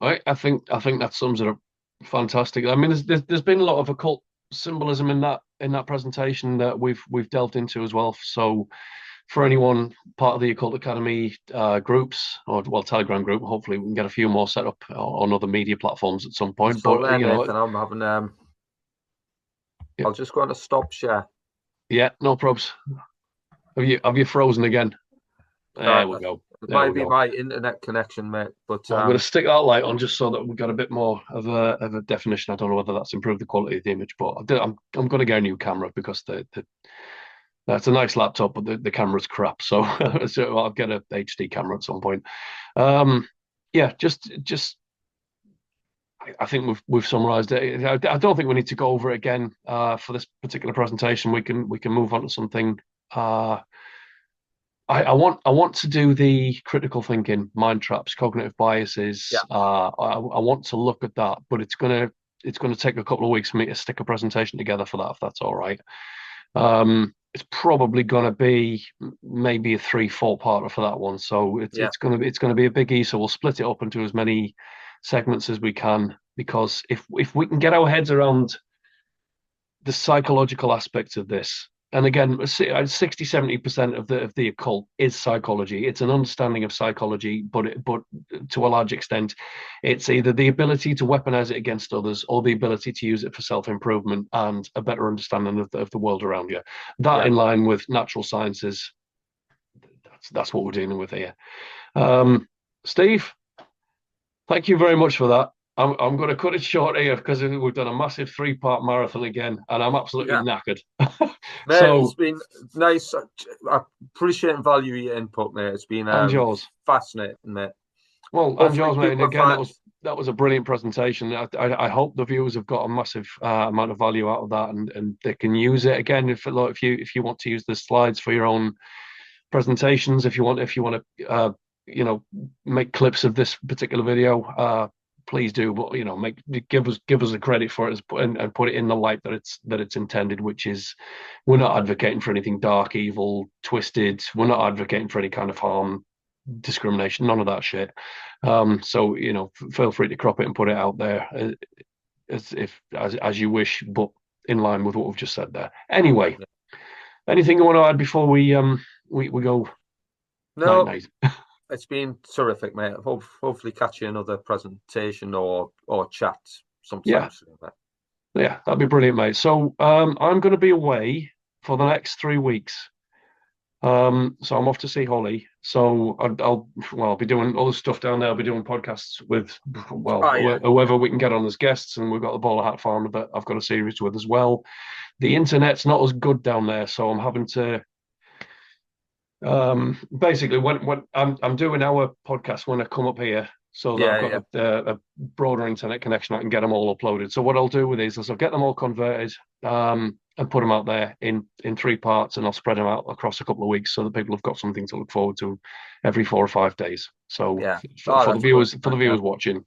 I think that sums it up fantastic. I mean, there's been a lot of occult symbolism in that presentation that we've delved into as well. So for anyone part of the Occult Academy groups, or Telegram group, hopefully we can get a few more set up on other media platforms at some point. So but Nathan, I'm having I'll just go on to stop share. Yeah, no probs. Have you frozen again? There we go. It might be my internet connection, mate. But I'm going to stick that light on just so that we've got a bit more of a definition. I don't know whether that's improved the quality of the image, but I'm going to get a new camera because that's a nice laptop, but the camera's crap. So I'll get a HD camera at some point. Yeah, just I think we've summarized it. I don't think we need to go over it again for this particular presentation. We can move on to something. I want to do the critical thinking, mind traps, cognitive biases. Yeah. I want to look at that, but it's gonna take a couple of weeks for me to stick a presentation together for that, if that's all right. It's probably gonna be maybe a 3-4 parter for that one. So it's gonna be a biggie. So we'll split it up into as many segments as we can, because if we can get our heads around the psychological aspects of this. And again, 60-70% of the occult is psychology. It's an understanding of psychology, but to a large extent, it's either the ability to weaponize it against others or the ability to use it for self-improvement and a better understanding of the world around you. That, in line with natural sciences, that's what we're dealing with here. Steve, thank you very much for that. I'm going to cut it short here because we've done a massive 3-part marathon again, and I'm absolutely knackered. Mate, so, it's been nice. I appreciate and value your input, mate. It's been and yours. Fascinating, mate. Well, and yours, mate. And again, that was a brilliant presentation. I hope the viewers have got a massive amount of value out of that, and they can use it again. If you want to use the slides for your own presentations, if you want to make clips of this particular video, please do. But give us the credit for it and put it in the light that it's intended, which is, we're not advocating for anything dark, evil, twisted. We're not advocating for any kind of harm, discrimination, none of that shit. So feel free to crop it and put it out there as you wish, but in line with what we've just said there. Anyway, anything you want to add before we go? No. Night. It's been terrific, mate. Hopefully catch you another presentation or chat sometime soon. Yeah, that'd be brilliant, mate. So I'm going to be away for the next 3 weeks. So I'm off to see Holly. So I'll be doing all the stuff down there. I'll be doing podcasts with whoever we can get on as guests, and we've got the Bowler Hat Farm that I've got a series with as well. The internet's not as good down there, so I'm having to Basically, when I'm doing our podcast when I come up here, so that I've Yeah, got yeah, a broader internet connection, I can get them all uploaded. So what I'll do with these is I'll get them all converted, and put them out there in three parts, and I'll spread them out across a couple of weeks so that people have got something to look forward to every 4 or 5 days. So yeah. Oh, for the that's good. viewers Yeah. watching,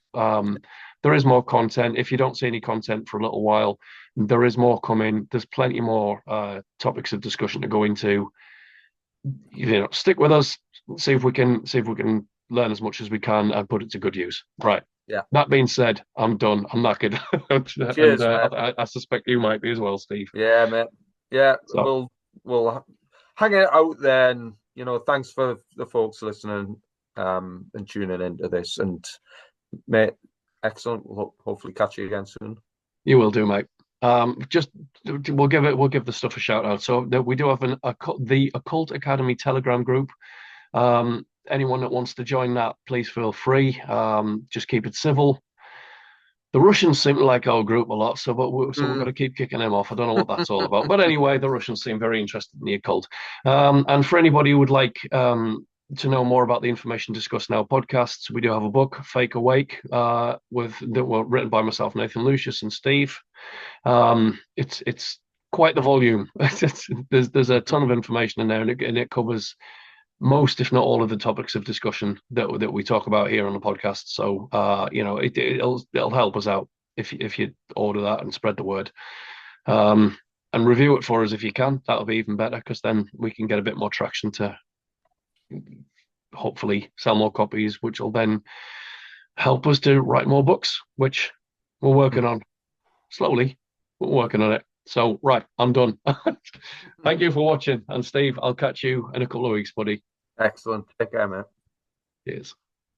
there is more content. If you don't see any content for a little while, there is more coming. There's plenty more topics of discussion to go into. Stick with us. See if we can learn as much as we can and put it to good use. Right. Yeah. That being said, I'm done. I'm knackered, and Cheers, mate. I suspect you might be as well, Steve. Yeah, mate. Yeah, So we'll hang it out there, and thanks for the folks listening and tuning into this. And mate, excellent. We'll hopefully catch you again soon. you will do, mate. Just we'll give the stuff a shout out. So we do have the Occult Academy Telegram group. Anyone that wants to join that, please feel free. Just keep it civil. The Russians seem to like our group a lot, so we've got to keep kicking them off. I don't know what that's all about, but anyway, the Russians seem very interested in the occult. And for anybody who would like to know more about the information discussed in our podcasts, we do have a book, Fake Awake, written by myself, Nathan Lucius, and Steve. It's quite the volume. There's a ton of information in there, and it covers most, if not all, of the topics of discussion that we talk about here on the podcast. So, it'll help us out if you order that and spread the word, and review it for us if you can. That'll be even better, because then we can get a bit more traction to hopefully sell more copies, which will then help us to write more books, which we're working on slowly. We're working on it. So, right, I'm done. Thank you for watching, and Steve, I'll catch you in a couple of weeks, buddy. Excellent. Take care, mate. Cheers.